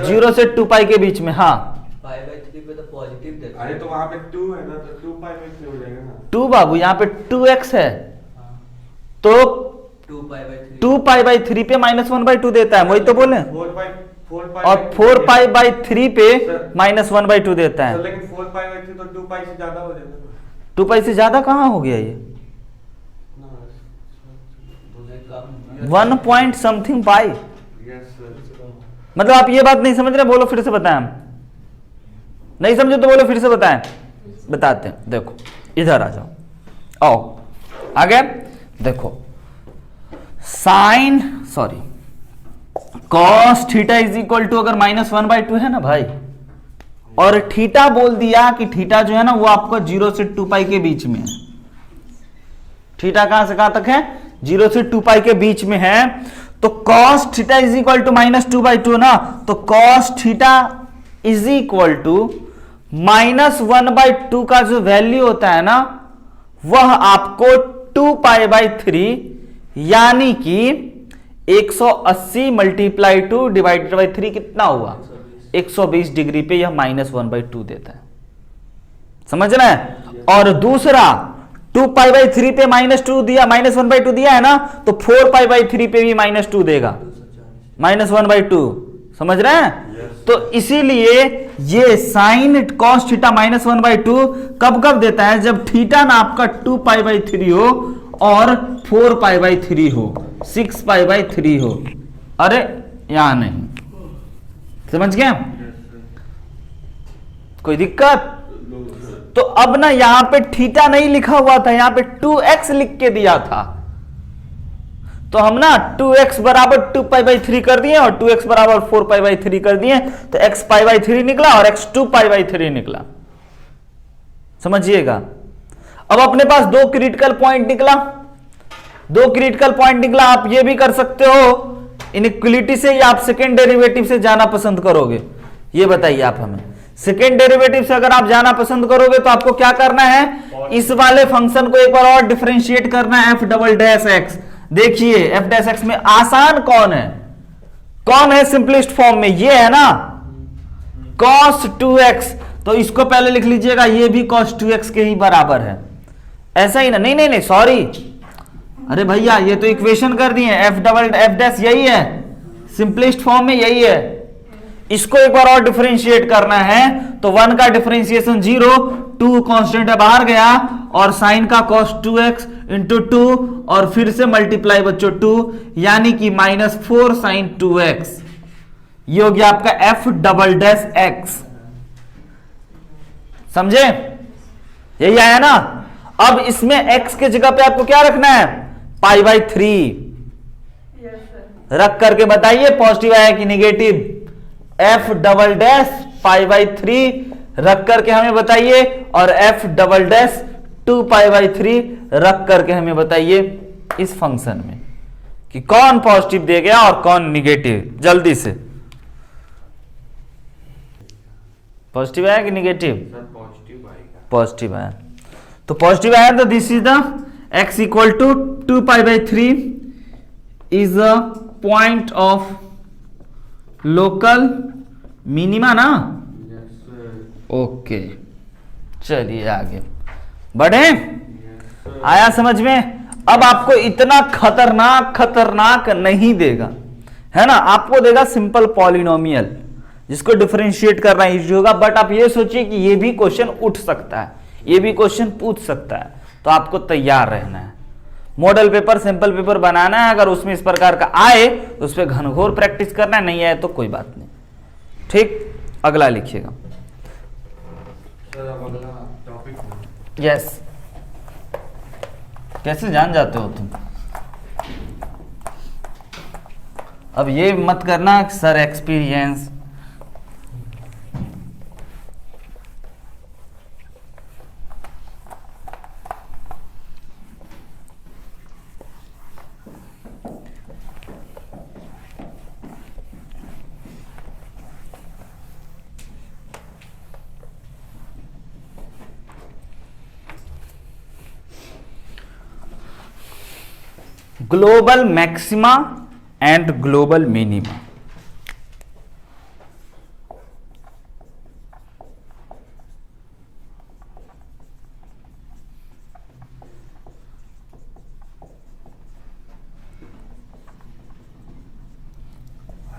0 से 2 पाई के बीच में। हाँ पाई/3 पे तो पॉजिटिव देता है। अरे तो वहां पे 2 है ना, तो 2 पाई/3 हो जाएगा ना। 2 बाबू, यहाँ पे 2x है, तो 2 पाई/3 पे -1/2 देता है, वही तो बोले। 4 पाई और 4 पाई/3 पे -1/2 देता है। लेकिन 4 पाई/3 तो 2 पाई से ज्यादा हो जाएगा। 2 पाई से ज्यादा कहां हो गया ये, 1 पॉइंट समथिंग पाई। मतलब आप ये बात नहीं समझ रहे, बोलो फिर से बताएं। हम नहीं समझे तो बोलो फिर से बताएं, बताते हैं। देखो इधर आ जाओ, आओ आगे देखो, sine sorry cos theta is equal to अगर -1/2 है ना भाई, और थीटा बोल दिया कि थीटा जो है ना वो आपको 0 से 2 पाई के बीच में है। थीटा कहां से कहां तक है, 0 से 2 पाई के बीच में है। तो cos theta is equal to -2/2 ना, तो cos theta is equal to -1/2 का जो वैल्यू होता है ना वह आपको 2 पाई/3 यानी कि 180 मल्टीप्लाई 2 डिवाइडेड बाई 3 कितना हुआ, 120 डिग्री पे यह -1/2 देता है, समझ रहे हैं। और दूसरा 2π/3 पे -2 दिया, -1/2 दिया है ना, तो 4π/3 पे भी -2 देगा, -1/2, समझ रहे हैं। तो इसीलिए ये साइन कॉस थीटा -1/2 कब कब देता है, जब थीटा ना आपका 2π/3 हो और 4π/3 हो, 6π/3 हो। अरे यहां नहीं, समझ गए, कोई दिक्कत। तो अब ना यहां पे थीटा नहीं लिखा हुआ था, यहां पे 2x लिख के दिया था, तो हम ना 2x बराबर 2π/3 कर दिए और 2x बराबर 4π/3 कर दिए, तो x π/3 निकला और x 2π/3 निकला, समझिएगा। अब अपने पास दो क्रिटिकल पॉइंट निकला, आप ये भी कर सकते हो इनइक्वलिटी से, या आप सेकेंड डेरिवेटिव से जाना पसंद करोगे, ये बताइए आप हमें। सेकेंड डेरिवेटिव से अगर आप जाना पसंद करोगे तो आपको क्या करना है, इस वाले फंक्शन को एक बार और डिफरेंशिएट करना है, f'(x). देखिए f'(x) में आसान कौन है सिंपलेस्ट फॉर्म में, ये है ना cos 2x, तो इसको पहले लिख लीजिएगा, ये भी cos 2x के ही बराबर है, ऐसा ही ना, नहीं सॉरी, अरे भैया ये तो इक्वेशन कर दिए, f' यही है, सिंपलेस्ट फॉर्म में यही है, इसको एक बार और डिफरेंशिएट करना है, तो 1 का डिफरेंशिएशन 0, 2 कांस्टेंट है बाहर गया, और साइन का cos 2x इंटू 2 और फिर से मल्टीप्लाई बच्चों 2, यानी कि -4 sin 2x, ये हो गया आपका f'(x), समझे, यही आया ना। अब इसमें x के जगह पे आपको क्या रखना है, π/3 रख करके बताइए पॉजिटिव आया कि निगेटिव, f'(π/3) रख करके हमें बताइए, और f'(2π/3) रख करके हमें बताइए इस फंक्शन में कि कौन पॉजिटिव दे गया और कौन निगेटिव, जल्दी से। पॉजिटिव आया कि निगेटिव, पॉजिटिव आया, तो पॉजिटिव आया, तो this is the x equal to 2π/3 is a point of local minima ना, ओके, चलिए आगे बढ़े, आया समझ में। अब आपको इतना खतरनाक नहीं देगा, है ना, आपको देगा सिंपल पॉलिनोमियल, जिसको डिफरेंशिएट करना इजी होगा। बट आप ये सोचिए कि ये भी क्वेश्चन उठ सकता है, ये भी क्वेश्चन पूछ सकता है, तो आपको तैयार रहना है। मॉडल पेपर, सिंपल पेपर बनाना है, अगर उसमें इस प्रकार का आए तो उस पर घनघोर प्रैक्टिस करना है, नहीं आए तो कोई बात नहीं, ठीक। अगला लिखिएगा, यस, कैसे जान जाते हो तुम, अब ये मत करना sir experience, global maxima and global minima.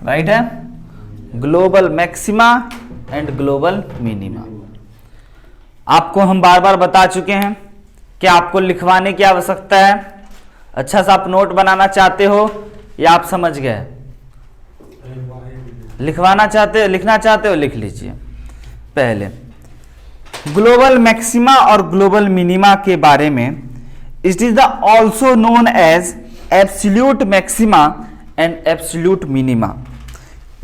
Right है, global maxima and global minima. आपको हम बार बार बता चुके हैं कि आपको लिखवाने की आवश्यकता है। अच्छा सा आप नोट बनाना चाहते हो या आप समझ गए, लिखवाना चाहते हो, लिखना चाहते हो, लिख लीजिए। पहले ग्लोबल मैक्सिमा और ग्लोबल मिनिमा के बारे में, it is the also known as absolute maxima and absolute minima.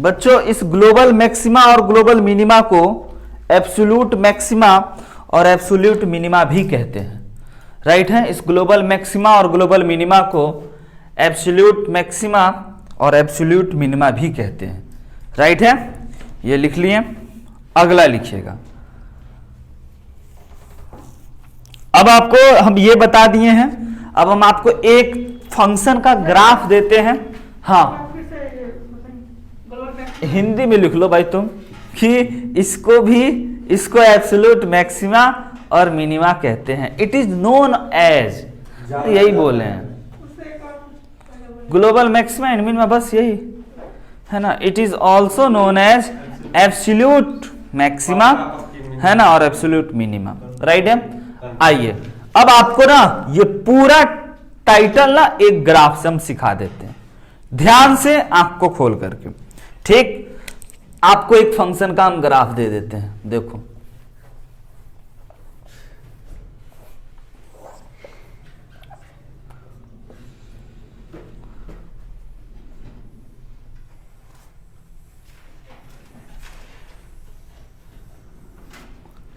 बच्चों, इस ग्लोबल मैक्सिमा और ग्लोबल मिनिमा को एब्सोल्यूट मैक्सिमा और एब्सोल्यूट मिनिमा भी कहते हैं। राइट है, इस ग्लोबल मैक्सिमा और ग्लोबल मिनिमा को एब्सोल्यूट मैक्सिमा और एब्सोल्यूट मिनिमा भी कहते हैं। राइट है, ये लिख लिए। अगला लिखिएगा। अब आपको हम ये बता दिए हैं, अब हम आपको एक फंक्शन का ग्राफ देते हैं। हाँ, हिंदी में लिख लो भाई तुम, कि इसको एब्सोल्यूट मैक्सिमा और मिनिमा कहते हैं। इट इज नोन एज, यही बोले हैं, ग्लोबल मैक्सिमा एंड मिनिमा, बस यही है ना। It is also known as absolute maxima, है ना, और एब्सोल्यूट मिनिमा, राइट है। आइए अब आपको ना ये पूरा टाइटल ना एक ग्राफ से हम सिखा देते हैं, ध्यान से आंख को खोल करके, ठीक। आपको एक फंक्शन का हम ग्राफ दे देते हैं, देखो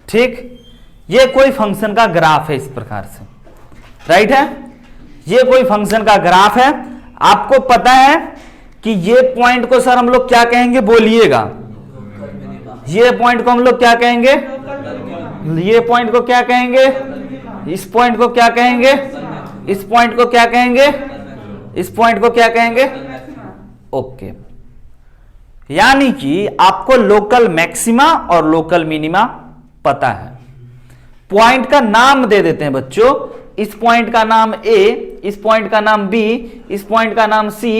ठीक, ये कोई फंक्शन का ग्राफ है इस प्रकार से, राइट है। ये कोई फंक्शन का ग्राफ है, आपको पता है कि ये पॉइंट को सर हम लोग क्या कहेंगे, बोलिएगा। ये पॉइंट को हम लोग क्या कहेंगे, ये पॉइंट को क्या कहेंगे, इस पॉइंट को क्या कहेंगे, इस पॉइंट को क्या कहेंगे, इस पॉइंट को क्या कहेंगे, ओके। यानी कि आपको लोकल मैक्सिमा और लोकल मिनिमा पता है। पॉइंट का नाम दे देते हैं बच्चों, इस पॉइंट का नाम ए, इस पॉइंट का नाम बी, इस पॉइंट का नाम सी,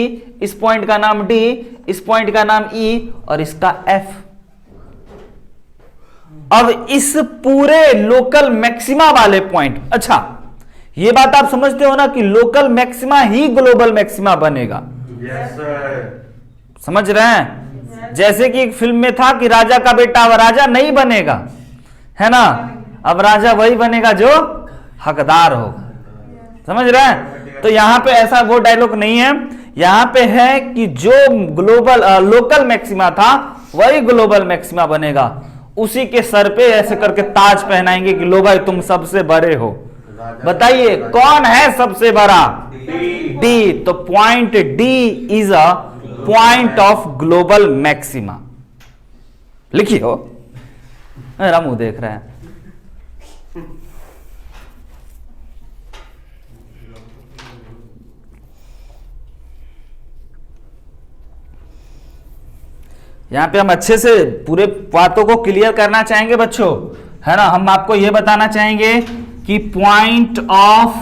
इस पॉइंट का नाम डी, इस पॉइंट का नाम ई और इसका एफ। अब इस पूरे लोकल मैक्सिमा वाले पॉइंट, अच्छा ये बात आप समझते हो ना कि लोकल मैक्सिमा ही ग्लोबल मैक्सिमा बनेगा। यस सर, समझ रहे हैं। जैसे कि एक फिल्म में था कि राजा का बेटा अब राजा नहीं बनेगा, है ना, अब राजा वही बनेगा जो हकदार होगा, समझ रहे हैं। तो यहां पे ऐसा वो डायलॉग नहीं है, यहां पे है कि जो ग्लोबल लोकल मैक्सिमा था वही ग्लोबल मैक्सिमा बनेगा। उसी के सर पे ऐसे करके ताज पहनाएंगे कि लो भाई तुम सबसे बड़े हो। बताइए कौन है सबसे बड़ा, डी। तो point D is a point of global maxima. लिखिए हो, मेरा मुंह देख रहा है। यहां पे हम अच्छे से पूरे बातों को क्लियर करना चाहेंगे बच्चों, है ना। हम आपको यह बताना चाहेंगे कि point of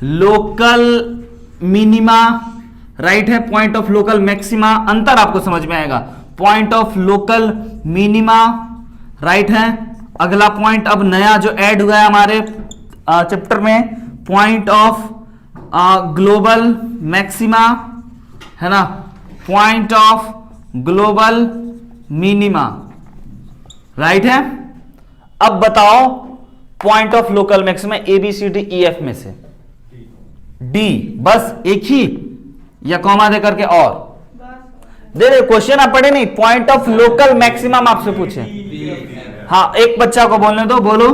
local minima, right है, पॉइंट ऑफ लोकल मैक्सिमा, अंतर आपको समझ में आएगा। Point of local minima, right है। अगला पॉइंट अब नया जो ऐड हुआ है हमारे चैप्टर में, पॉइंट ऑफ ग्लोबल मैक्सिमा, है ना, point of global minima, right है। अब बताओ point of local maxima A B C D E F में से डी, बस एक ही या कॉमा दे करके और दे दे। क्वेश्चन आप पढ़े नहीं, पॉइंट ऑफ लोकल मैक्सिमम आपसे पूछे। हाँ एक बच्चा को बोलने दो, बोलो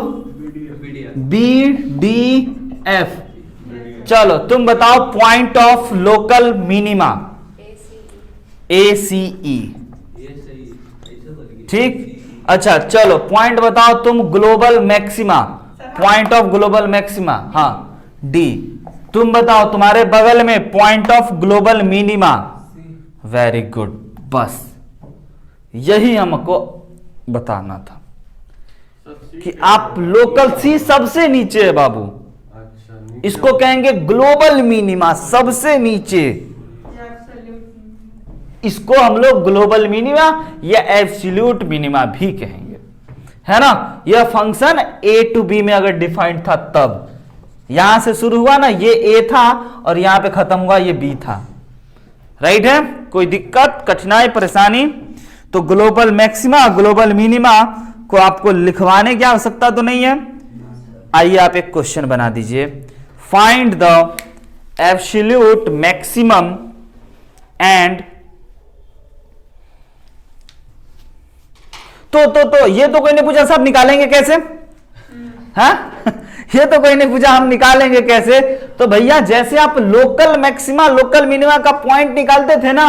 बी डी एफ। चलो तुम बताओ पॉइंट ऑफ लोकल मिनिमा ए सी ई, ठीक। अच्छा चलो पॉइंट बताओ तुम global maxima, point of global maxima, हाँ डी। तुम बताओ तुम्हारे बगल में point of global minima, very good. बस यही हमको बताना था कि आप लोकल सी सबसे नीचे है बाबू, इसको कहेंगे ग्लोबल मिनिमा, सबसे नीचे। इसको हम लोग ग्लोबल मिनिमा या एब्सोल्यूट मिनिमा भी कहेंगे, है ना। यह फंक्शन ए टू बी में अगर डिफाइंड था तब, यहां से शुरू हुआ ना, ये ए था और यहां पे खत्म हुआ ये बी था, राइट है। कोई दिक्कत कठिनाई परेशानी तो ग्लोबल मैक्सिमा ग्लोबल मिनिमा को आपको लिखवाने की आवश्यकता तो नहीं है। आइए आप एक क्वेश्चन बना दीजिए, find the absolute maximum and तो ये तो कोई ने पूछा सब निकालेंगे कैसे, हाँ ये तो कोई ने पूछा हम निकालेंगे कैसे। तो भैया जैसे आप लोकल मैक्सिमा लोकल मिनिमा का पॉइंट निकालते थे ना,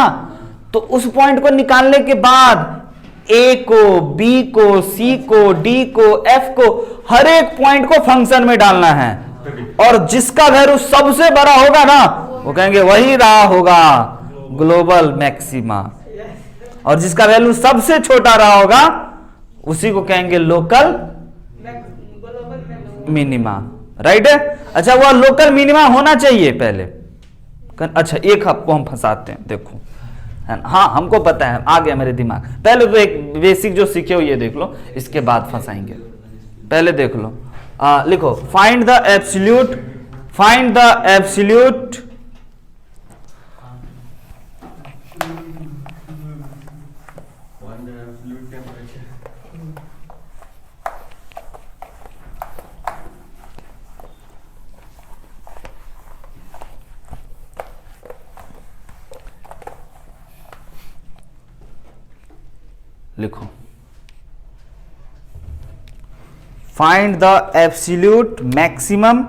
तो उस पॉइंट को निकालने के बाद ए को बी को सी को डी को एफ को हर एक पॉइंट को फंक्शन में डालना है, और जिसका वैल्यू सबसे बड़ा होगा ना वो कहेंगे वही रहा होगा ग्लोबल मैक्सिमा। और जिसका वैल्यू सबसे छोटा रहा होगा उसी को कहेंगे लोकल ग्लोबल मिनिमा, राइट है। अच्छा, वह लोकल मिनिमा होना चाहिए पहले। अच्छा, एक आपको हम फंसाते हैं, देखो है ना, हाँ हमको पता है, आ गया मेरे दिमाग। पहले तो एक बेसिक जो सीखे हो ये देख लो, इसके बाद फंसाएंगे। पहले देख लो, लिखो फाइंड द एब्सोल्यूट लिखो find the absolute maximum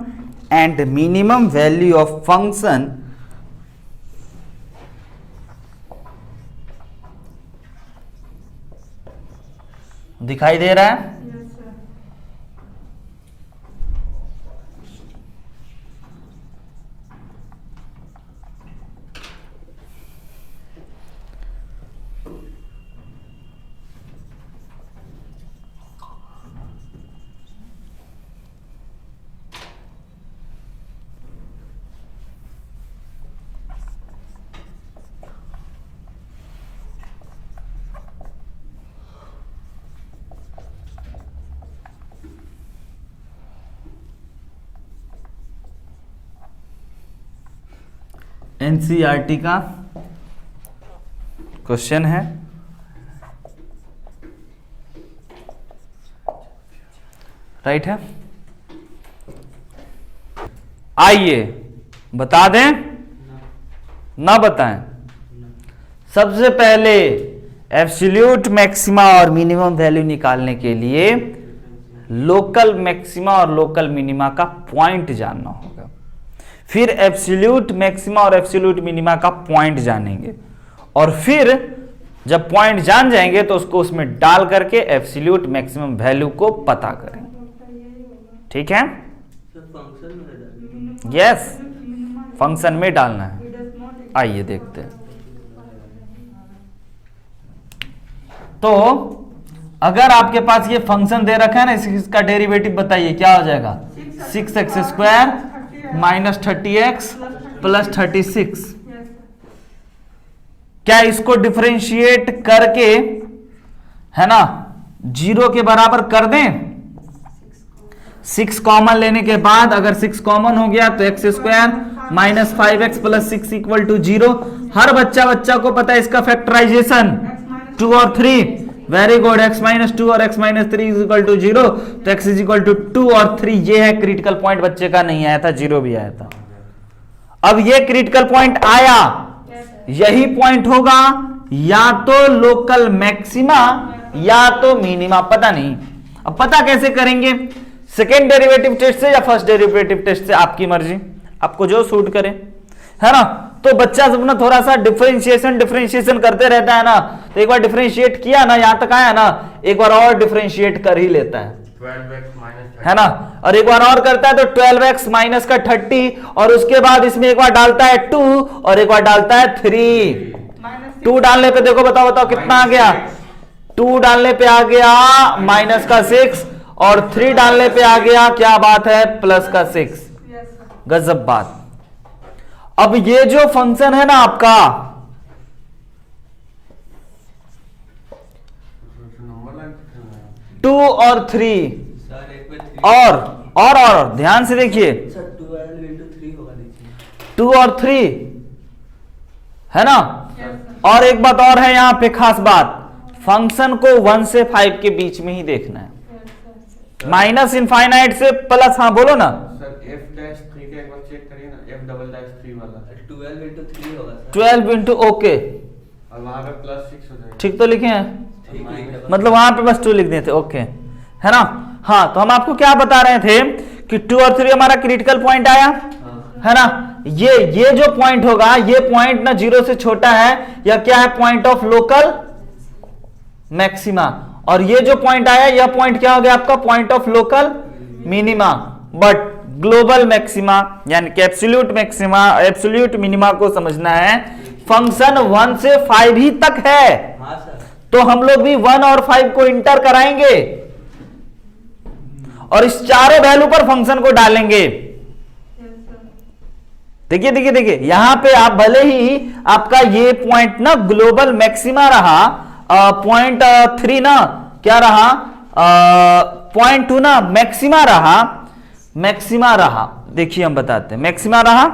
and minimum value of function दिखाई दे रहा है। एनसीईआरटी का क्वेश्चन है, राइट है। आइए बता दें, ना बताएं। सबसे पहले एब्सोल्यूट मैक्सिमा और मिनिमम वैल्यू निकालने के लिए लोकल मैक्सिमा और लोकल मिनिमा का पॉइंट जानना होगा। फिर एब्सोल्यूट मैक्सिमा और एब्सोल्यूट मिनिमा का पॉइंट जानेंगे, और फिर जब पॉइंट जान जाएंगे तो उसको उसमें डाल करके एब्सोल्यूट मैक्सिमम वैल्यू को पता करेंगे। ठीक है, यस, फंक्शन में डालना है। आइए देखते हैं। तो अगर आपके पास ये फंक्शन दे रखा है ना, इसका डेरिवेटिव बताइए क्या हो जाएगा। 6x² minus 30x plus 36। क्या इसको डिफरेंशिएट करके, है ना, 0 के बराबर कर दें। 6 कॉमन लेने के बाद अगर 6 कॉमन हो गया तो x² minus 5x plus 6 equal to 0। हर बच्चा को पता है इसका फैक्टराइजेशन 2 और 3। वेरी गुड, x माइनस 2 और x minus 3 is equal to 0। तो x इज इक्वल टू 2 और 3। ये है क्रिटिकल पॉइंट, बच्चे का नहीं आया था, 0 भी आया था। अब ये क्रिटिकल पॉइंट आया, यही पॉइंट होगा या तो लोकल मैक्सिमा या तो मिनिमा, पता नहीं। अब पता कैसे करेंगे, सेकेंड डेरिवेटिव टेस्ट से या फर्स्ट डेरिवेटिव टेस्ट से, आपकी मर्जी, आपको जो सूट करे, है ना। तो बच्चा सब ना थोड़ा सा डिफरेंशिएशन करते रहता है ना, तो एक बार डिफरेंशिएट किया ना, यहां तक आया ना, एक बार और डिफरेंशिएट कर ही लेता है, 12x माइनस, है ना। और एक बार और करता है तो 12x माइनस का 30, और उसके बाद इसमें एक बार डालता है 2 और एक बार डालता है 3। 2 डालने पे देखो, बताओ कितना आ गया। 2 डालने पे आ गया माइनस का 6 और 3 डालने पे आ गया, क्या बात है, प्लस का 6। गजब बात। अब ये जो फंक्शन है ना आपका, टू और 3 और ध्यान से देखिए, 2 और 3 है ना। और एक बात और है यहाँ पे खास बात, फंक्शन को 1 से 5 के बीच में ही देखना है, माइनस इनफाइनाइट से प्लस। हाँ बोलो ना सर, f'3 का एक बार चेक करिए ना, f'3 वाला 12 into 3 होगा सर। 12 इंटू, ओके, और वहां पे प्लस 6 हो जाएगा। ठीक तो लिखे हैं, ठीक है। मतलब वहां पे बस 2 लिख दिए थे, ओके, है ना। हाँ, तो हम आपको क्या बता रहे थे कि 2 और 3 हमारा क्रिटिकल पॉइंट आया, है ना। ये जो पॉइंट होगा, ये पॉइंट ना 0 से छोटा है, या क्या है, पॉइंट ऑफ लोकल मैक्सिमा। और ये जो पॉइंट आया, यह पॉइंट क्या हो गया आपका, point of local minima. But global maxima यानी कि एब्सोल्यूट मैक्सिमा, एब्सोल्यूट मिनिमा को समझना है, फंक्शन 1 से 5 ही तक है। हाँ सर। तो हम लोग भी 1 और 5 को इंटर कराएंगे और इस चारों वैल्यू पर फंक्शन को डालेंगे। देखिए देखिए देखिए, यहां पे आप भले ही आपका ये पॉइंट ना ग्लोबल मैक्सिमा रहा, 0.3 ना क्या रहा, 0.2 ना मैक्सिमा रहा, मैक्सिमा रहा। देखिए हम बताते हैं, मैक्सिमा रहा,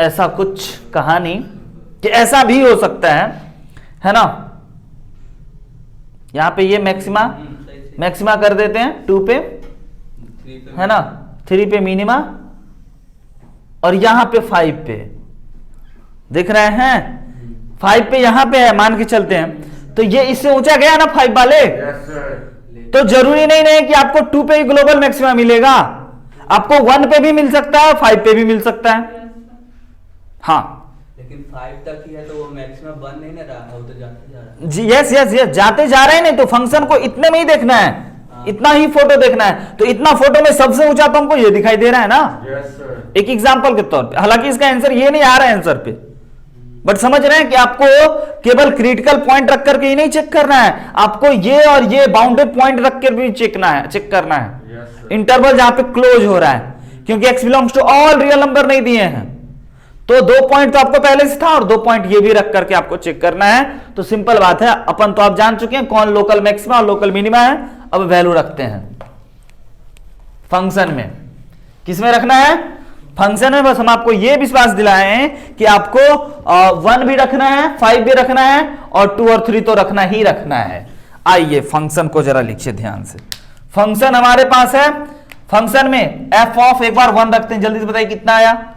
ऐसा कुछ कहानी कि ऐसा भी हो सकता है ना। यहां पे ये मैक्सिमा, मैक्सिमा कर देते हैं 2 पे, है ना, 3 पे मिनिमा, और यहां पे 5 पे, देख रहे हैं 5 पे यहां पे है, मान के चलते हैं। तो ये इससे ऊंचा गया ना 5 वाले, तो जरूरी नहीं है कि आपको 2 पे ही ग्लोबल मैक्सिमा मिलेगा, आपको 1 पे भी मिल सकता है, 5 पे भी मिल सकता है। हाँ लेकिन 5 तक ही है तो वो मैक्सिमम बन नहीं ना रहा है, वो तो जाते जा रहा है। जी यस यस यस, जाते जा रहे हैं, नहीं तो फंक्शन को इतने में ही देखना है, इतना ही फोटो देखना है। तो इतना फोटो में सबसे ऊंचा तो हमको ये दिखाई दे रहा है ना, एक एग्जांपल के तौर पे। हालांकि इसका आंसर ये नहीं आ रहा है आंसर पे, बट समझ रहे हैं कि आपको केवल क्रिटिकल पॉइंट रख करके ही नहीं चेक करना है, आपको ये और ये बाउंडेड पॉइंट रख कर भी चेक करना है। इंटरवल जहां पे क्लोज हो रहा है, क्योंकि x belongs to all real number नहीं दिए हैं, तो 2 पॉइंट तो आपको पहले से था और 2 पॉइंट ये भी रख करके आपको चेक करना है। तो सिंपल बात है, अपन तो आप जान चुके हैं कौन लोकल मैक्सिमा और लोकल मिनिमा है। अब वैल्यू रखते हैं फंक्शन में, किसमें रखना है, फंक्शन में। बस हम आपको ये विश्वास दिलाए हैं कि आपको 1 भी रखना है, 5 भी रखना है, और 2 और 3 तो रखना ही रखना है। आइए फंक्शन को जरा लिखिए ध्यान से। फंक्शन हमारे पास है, फंक्शन में f ऑफ, एक बार 1 रखते हैं, जल्दी से बताइए कितना आया।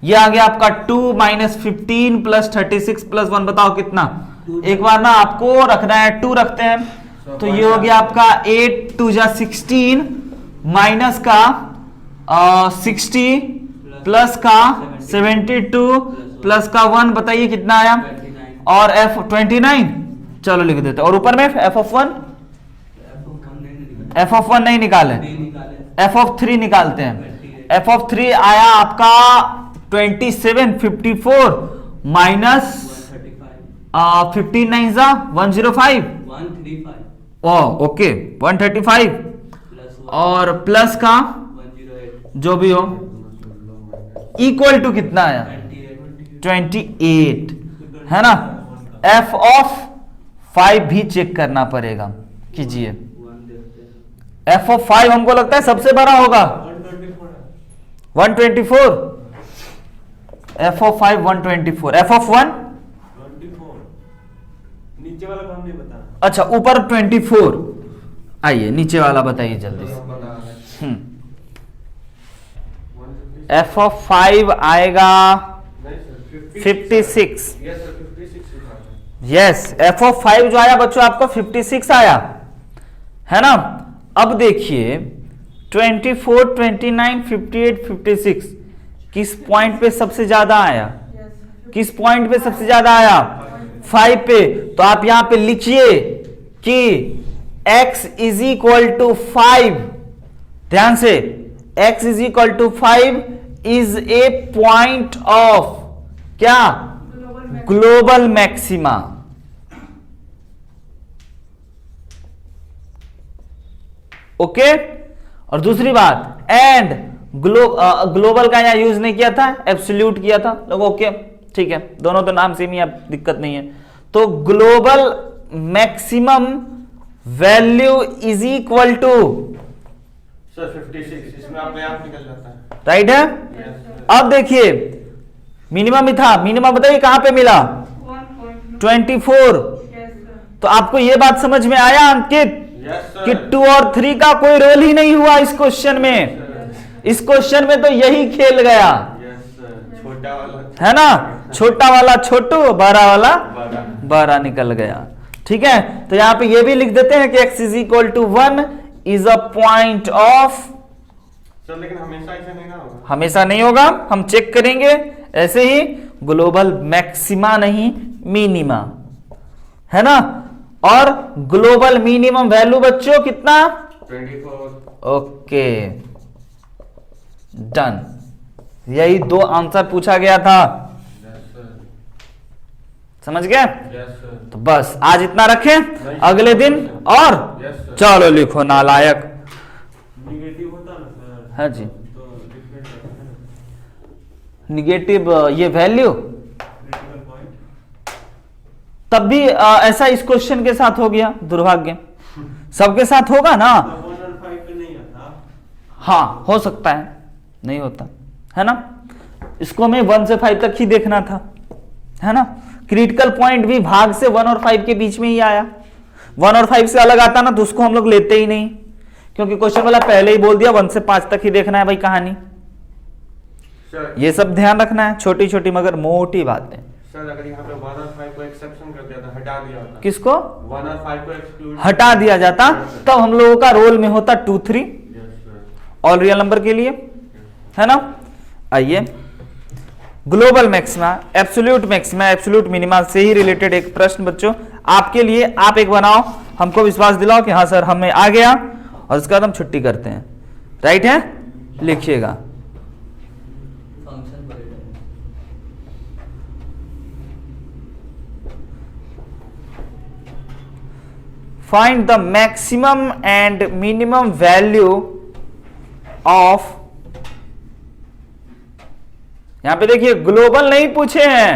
ये आ गया आपका 2 - 15 + 36 + 1, बताओ कितना। एक बार ना आपको रखना है 2 रखते हैं, तो ये हो गया आपका 8 2 जा 16 माइनस का 60 प्लस का 72 प्लस का 1, बताइए कितना आया। और f 29, चलो लिख देते हैं। और ऊपर में f of 1 नहीं निकाले, f of 3 निकालते हैं। f of 3 आया आपका 27 54 माइनस 15 9 जा 105, 135 ओके 135, और प्लस का 108 जो भी हो, इक्वल टू कितना आया 28, है ना। f ऑफ 5 भी चेक करना पड़ेगा, कीजिए। f ऑफ 5 हमको लगता है सबसे बड़ा होगा 124, f ऑफ 5 124, f ऑफ 1 नीचे वाला कौन नहीं बता। अच्छा ऊपर 24, आइए नीचे वाला बताइए जल्दी से। f ऑफ 5 आएगा 56, यस f ऑफ 5 जो आया बच्चों आपको 56 आया, है ना। अब देखिए 24 29 58 56 किस पॉइंट पे सबसे ज्यादा आया, किस पॉइंट पे सबसे ज्यादा आया 5 पे। तो आप यहां पे लिखिए कि x इज इक्वल टू 5, ध्यान से, x is equal to 5 is a point of क्या, ग्लोबल मैक्सिमा। ओके, और दूसरी बात, एंड ग्लोबल का यहां यूज नहीं किया था, एब्सोल्यूट किया था लोग। ओके ठीक है, दोनों तो नाम सेम ही है, दिक्कत नहीं है। तो global maximum value is equal to sir 56, इसमें अपने आप निकल जाता है, राइट है। अब देखिए मिनिमम ही था, मिनिमम बताइए कहां पे मिला 24। तो आपको यह बात समझ में आया अंकित कि 2 और 3 का कोई रोल ही नहीं हुआ इस क्वेश्चन में। इस क्वेश्चन में तो यही खेल गया, छोटा वाला है ना, छोटा वाला छोटू, बड़ा वाला बड़ा निकल गया। ठीक है, तो यहां पे ये भी लिख देते हैं कि x is equal to 1 is a point of. Sir लेकिन हमेशा ऐसा नहीं ना होगा, हमेशा नहीं होगा, हम चेक करेंगे। ऐसे ही ग्लोबल मैक्सिमा नहीं मिनिमा, है ना। और ग्लोबल मिनिमम वैल्यू बच्चों कितना 24। ओके डन, यही 2 आंसर पूछा गया था। समझ गए? Yes sir. तो बस आज इतना रखें, अगले दिन और यस सर। चलो लिखो नालायक। निगेटिव होता ना सर, हाँ जी, तो डिफरेंट रहता है ना, निगेटिव ये वैल्यू क्रिटिकल पॉइंट। तब भी ऐसा इस क्वेश्चन के साथ हो गया, दुर्भाग्य। सबके साथ होगा ना? 1 और 5 पे नहीं आता। हाँ हो सकता है, नहीं होता है ना। इसको हमें 1 से 5 तक ही देखना था, है ना। क्रिटिकल पॉइंट भी भाग से 1 और 5 के बीच में ही आया। 1 और 5 से अलग आता ना तो उसको हम लोग लेते ही नहीं, क्योंकि क्वेश्चन वाला पहले ही बोल दिया 1 से 5 तक ही देखना है भाई कहानी। सर ये सब ध्यान रखना है, छोटी छोटी मगर मोटी बातें। सर अगर यहाँ पे 1 और 5 को एक्सेप्शन कर दिया था, हटा दिया होता, किसको 1 और 5 को एक्सक्लूड हटा दिया जाता, तब हम लोगों का रोल में होता 2 3 yes sir. All real number के लिए, है ना। आइए, global maxima, absolute maxima, absolute minima से ही रिलेटेड एक प्रश्न बच्चों आपके लिए। आप एक बनाओ, हमको विश्वास दिलाओ कि हाँ सर हमें आ गया, और उसके बाद हम छुट्टी करते हैं। राइट है? लिखिएगा। फंक्शन बड़े find the maximum and minimum value of, यहां पे देखिए ग्लोबल नहीं पूछे हैं,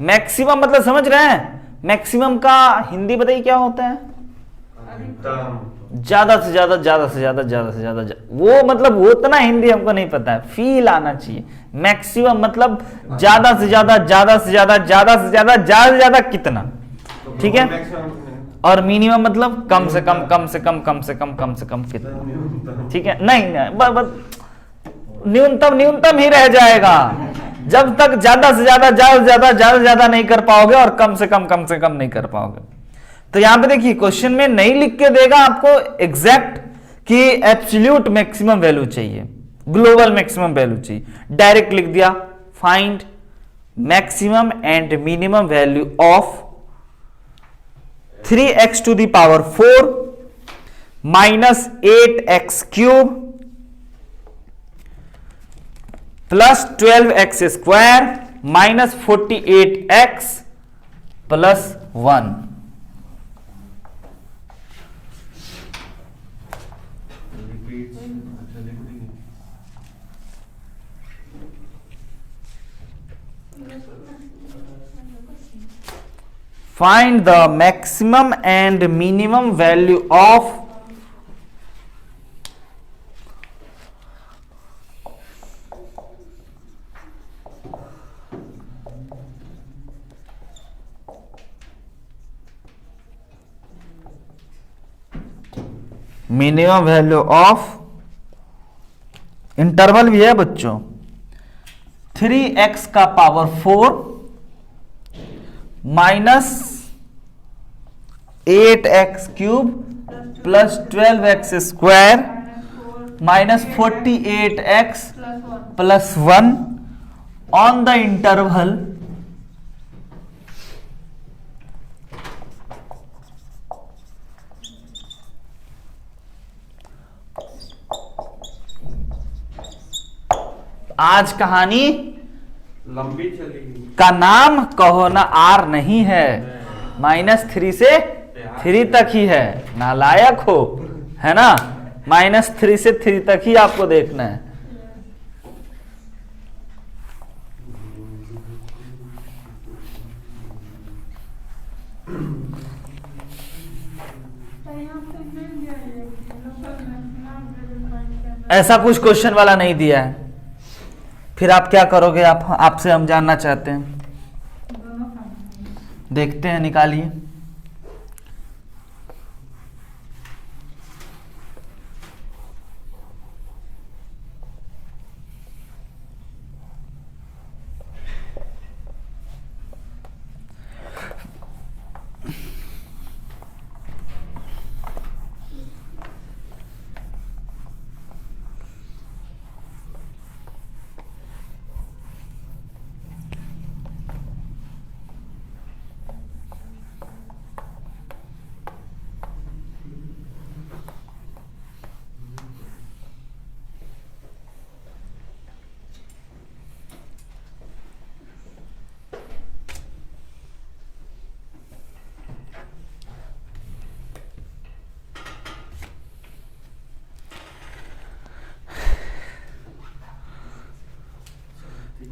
मैक्सिमम मतलब समझ रहे हैं? मैक्सिमम का हिंदी बताइए क्या होता है? अधिकतम। ज्यादा से ज्यादा, ज्यादा से ज्यादा, ज्यादा से ज्यादा, वो मतलब वो उतना हिंदी हमको नहीं पता है, फील आना चाहिए। मैक्सिमम मतलब ज्यादा से ज्यादा, ज्यादा से ज्यादा, ज्यादा से ज्यादा, ज्यादा से ज्यादा कितना, ठीक है। और मिनिमम मतलब कम से कम, कम से कम, कम से कम, कम से कम कितना, ठीक है। नहीं न्यूनतम न्यूनतम ही रह जाएगा जब तक ज्यादा से ज्यादा, ज्यादा से ज्यादा, ज्यादा से ज्यादा नहीं कर पाओगे, और कम से कम नहीं कर पाओगे। तो यहां पे देखिए क्वेश्चन में नहीं लिख के देगा आपको एग्जैक्ट कि एब्सोल्यूट मैक्सिमम वैल्यू चाहिए, ग्लोबल मैक्सिमम वैल्यू चाहिए, डायरेक्ट लिख दिया find maximum and minimum value of 3x to the power 4 minus 8x cube plus 12x square minus 48x plus 1। Find the maximum and minimum value of minimum value of, interval भी है बच्चों, 3x का power 4 minus 8x cube plus 12x square minus 48x plus 1 on the interval आज कहानी लंबी चली का नाम कहो ना आर नहीं है, -3 से 3 तक ही है, नालायक हो, है ना। -3 से 3 तक ही आपको देखना है। ऐसा कुछ क्वेश्चन वाला नहीं दिया है, फिर आप क्या करोगे? आपसे हम जानना चाहते हैं, देखते हैं, निकालिए।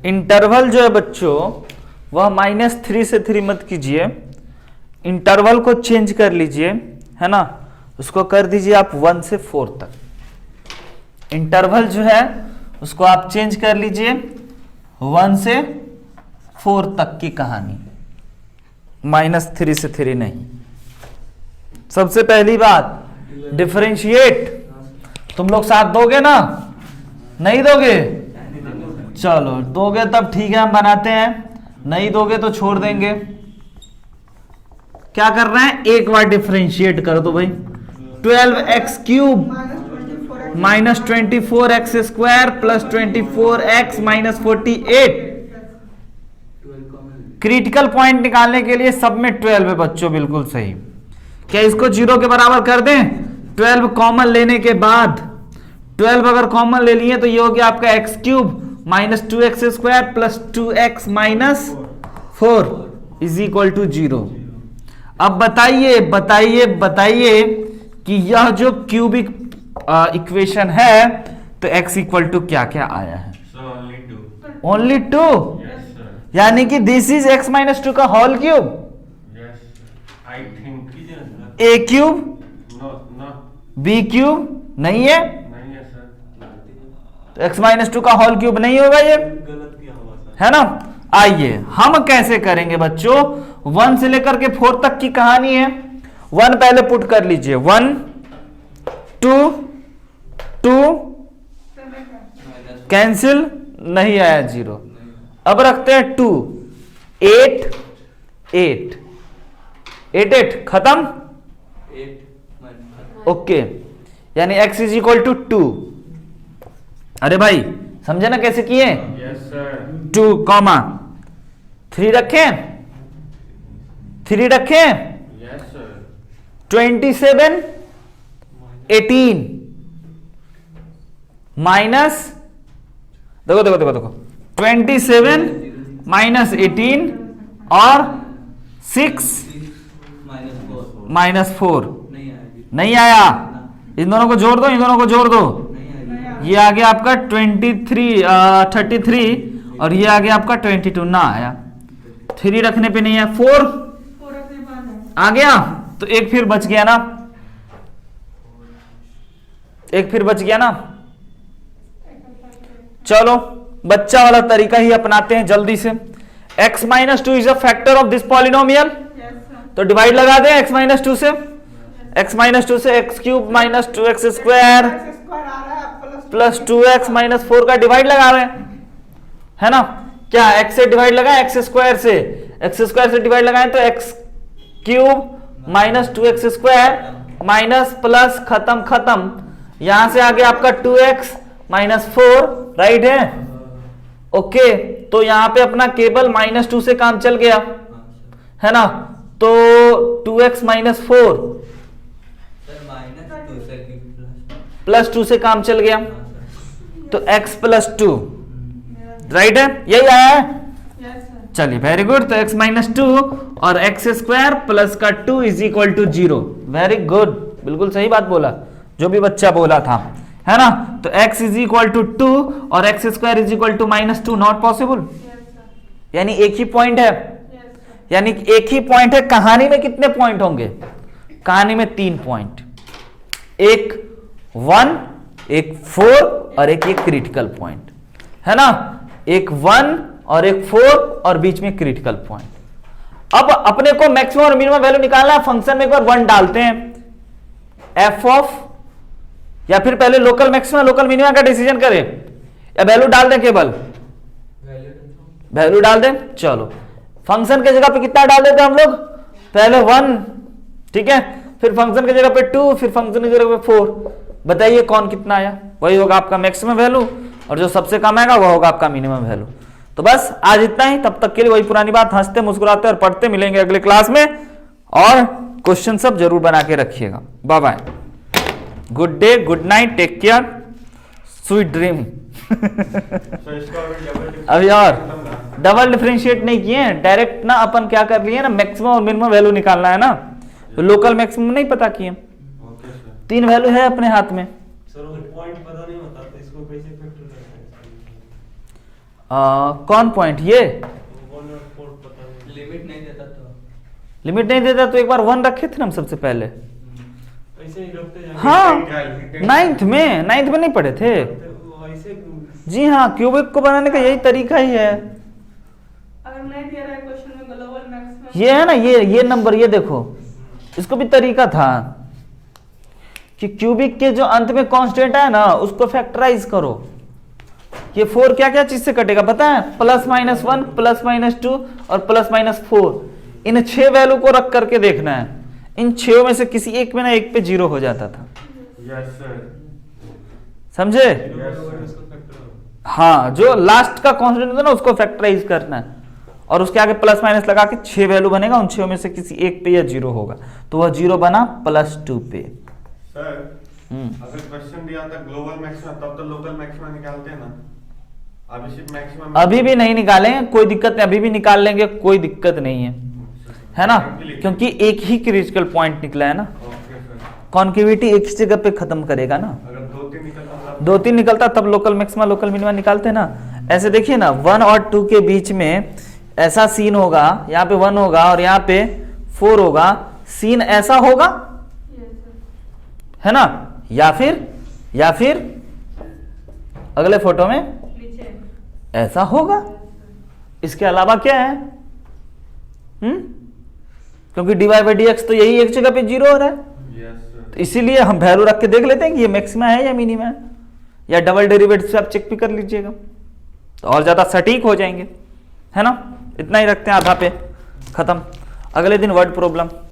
इंटरवल जो है बच्चों वह -3 से 3 मत कीजिए, इंटरवल को चेंज कर लीजिए, है ना, उसको कर दीजिए आप 1 से 4 तक। इंटरवल जो है उसको आप चेंज कर लीजिए 1 से 4 तक की कहानी, -3 से 3 नहीं। सबसे पहली बात डिफरेंशिएट, तुम लोग साथ दोगे ना, नहीं दोगे? चलो दोगे तब ठीक है, हम बनाते हैं, नहीं दोगे तो छोड़ देंगे। क्या कर रहे हैं, एक बार डिफरेंशिएट कर दो भाई। 12x cube -24x square plus 24x - 48। Critical point निकालने के लिए सब में 12 है बच्चों, बिल्कुल सही। क्या इसको 0 के बराबर कर दें? 12 कॉमन लेने के बाद, 12 अगर कॉमन ले लिए तो ये हो गया आपका x cube -2x square plus 2x - 4 is equal to 0। अब बताइए बताइए बताइए कि यह जो क्यूबिक इक्वेशन है तो x इक्वल टू क्या क्या आया है? ओनली 2। यानी कि दिस इज x - 2 का whole cube, a cube b cube नहीं है, तो x - 2 का होल क्यूब नहीं होगा ये, गलत किया हुआ सर। है ना। आइए हम कैसे करेंगे बच्चों, 1 से लेकर के 4 तक की कहानी है। 1 पहले पुट कर लीजिए, 1 2 2 कैंसिल, नहीं आया 0। अब रखते हैं 2 8 8 8 8 खत्म, 8 ओके। यानी x इज इक्वल टू 2। अरे भाई समझे ना कैसे किए? Yes sir. 2 कॉमा 3 रखें, 3 रखें, यस सर। 27 18 माइनस, देखो देखो देखो देखो, 27 - 18 और 6 -4 नहीं आएगी, नहीं आया। इन दोनों को जोड़ दो, इन दोनों को जोड़ दो, नहीं आएगी। ये आ गया आपका 33 और ये आ गया आपका 22, ना आया। 3 रखने पे नहीं है, 4 आ गया, तो एक फिर बच गया ना, एक फिर बच गया ना। चलो बच्चा वाला तरीका ही अपनाते हैं जल्दी से। x - 2 is a factor of this polynomial, तो डिवाइड लगा दें x - 2 से, x - 2 से x cube - 2x square plus 2x - 4 का डिवाइड लगा रहे हैं, है ना। क्या x से डिवाइड लगाए, x स्क्वायर से डिवाइड लगाएं तो x cube - 2x square minus plus खत्म खत्म, यहां से आगे आपका 2x - 4 राइट है, ओके। तो यहां पे अपना केवल -2 से काम चल गया, है ना। तो 2x - 4 सर -2 से प्लस 2 से काम चल गया, हाँ सर। तो x + 2 राइट है, यही आया है। चलिए वेरी गुड, तो x - 2 और x स्क्वायर प्लस का 2 is equal to 0। Very good, बिल्कुल सही बात बोला जो भी बच्चा बोला था, है ना। तो x इज इक्वल टू 2 और x square is equal to -2, not possible. यानी एक ही पॉइंट है, यानी एक ही पॉइंट है। कहानी में कितने पॉइंट होंगे? कहानी में 3 पॉइंट, एक 1, एक 4 और एक क्रिटिकल पॉइंट, है ना। एक 1 और एक 4 और बीच में क्रिटिकल पॉइंट। अब अपने को मैक्सिमम और मिनिमम वैल्यू निकालना है। फंक्शन में एक बार 1 डालते हैं, एफ ऑफ, या फिर पहले लोकल मैक्सिमम लोकल मिनिमम का डिसीजन करें या वैल्यू डाल दें, केवल वैल्यू डाल दें। चलो फंक्शन के जगह पे कितना डाल देते हैं हम लोग, पहले 1, ठीक है, फिर फंक्शन की जगह पे 2, फिर फंक्शन की जगह पे 4। बताइए कौन कितना आया, वही होगा आपका मैक्सिमम वैल्यू, और जो सबसे कम आएगा वह होगा आपका मिनिमम वैल्यू। तो बस आज इतना ही, तब तक के लिए वही पुरानी बात, हंसते मुस्कुराते और पढ़ते मिलेंगे अगले क्लास में, और क्वेश्चन सब जरूर बना के रखिएगा। Bye bye, good day, good night, take care, sweet dream. अभी और डबल डिफरेंशिएट नहीं किए, डायरेक्ट ना अपन क्या कर लिए ना, मैक्सिमम और मिनिमम वैल्यू निकालना है ना, तो लोकल मैक्सिमम नहीं पता किए। 3 वैल्यू है अपने हाथ में। सर वो पॉइंट पता नहीं होता तो इसको कैसे फैक्टर करते हैं? कौन पॉइंट ये 1 और 4 पता नहीं। लिमिट नहीं देता तो लिमिट नहीं देता तो एक बार 1 रखे थे ना हम सबसे पहले। ऐसे ही रखते जाएंगे। हाँ नाइन्थ में नहीं पढ़े थे। तो ऐसे जी हाँ, क्यूबिक को बनाने का यही तरीका ही है। अगर नहीं दिया रहा है क्वेश्चन में ग्लोबल मैक्सिमम, ये है ना, ये नंबर, ये देखो, इसको भी तरीका था कि क्यूबिक के जो अंत में कांस्टेंट है ना उसको फैक्टराइज करो। ये 4 क्या क्या चीज से कटेगा पता है? +-1, +-2 और +-4। इन 6 वैल्यू को रख करके देखना है। इन 6 में से किसी एक में ना एक पे 0 हो जाता था। Yes sir. समझे? इसको फैक्टर हाँ, जो लास्ट का कांस्टेंट होता है ना उसको फैक्टराइज करना है और उसके आगे +- लगा के 6 वैल्यू बनेगा। उन 6 में से किसी एक पे या 0 होगा तो वह 0 बना +2 पे। सर अगर क्वेश्चन दिया था ग्लोबल मैक्सिमा तब तो लोकल मैक्सिमा निकालते हैं ना, अभी सिर्फ मैक्सिमम। अभी भी नहीं निकालेंगे, कोई दिक्कत नहीं, अभी भी निकाल लेंगे, कोई दिक्कत नहीं है ना, क्योंकि एक ही क्रिटिकल पॉइंट निकला है ना। Okay sir. कॉन्केविटी एक ही जगह पे खत्म करेगा ना। अगर 2-3 निकलता 2-3 निकलता तब लोकल मैक्सिमा लोकल मिनिमा निकालते ना। ऐसे देखिए ना 1 और 2 के बीच में ऐसा सीन होगा, यहाँ पे 1 होगा और यहाँ पे 4 होगा, सीन ऐसा होगा है ना, या फिर अगले फोटो में नीचे ऐसा होगा। इसके अलावा क्या है? क्योंकि dy/dx तो यही एक जगह पे 0 हो रहा है, यस सर। तो इसीलिए हम वैल्यू रख के देख लेते हैं कि ये मैक्सिमा है या मिनिमा है, या डबल डेरिवेटिव से आप चेक भी कर लीजिएगा तो और ज्यादा सटीक हो जाएंगे, है ना। इतना ही रखते हैं, आधा पे खत्म। अगले दिन वर्ड प्रॉब्लम।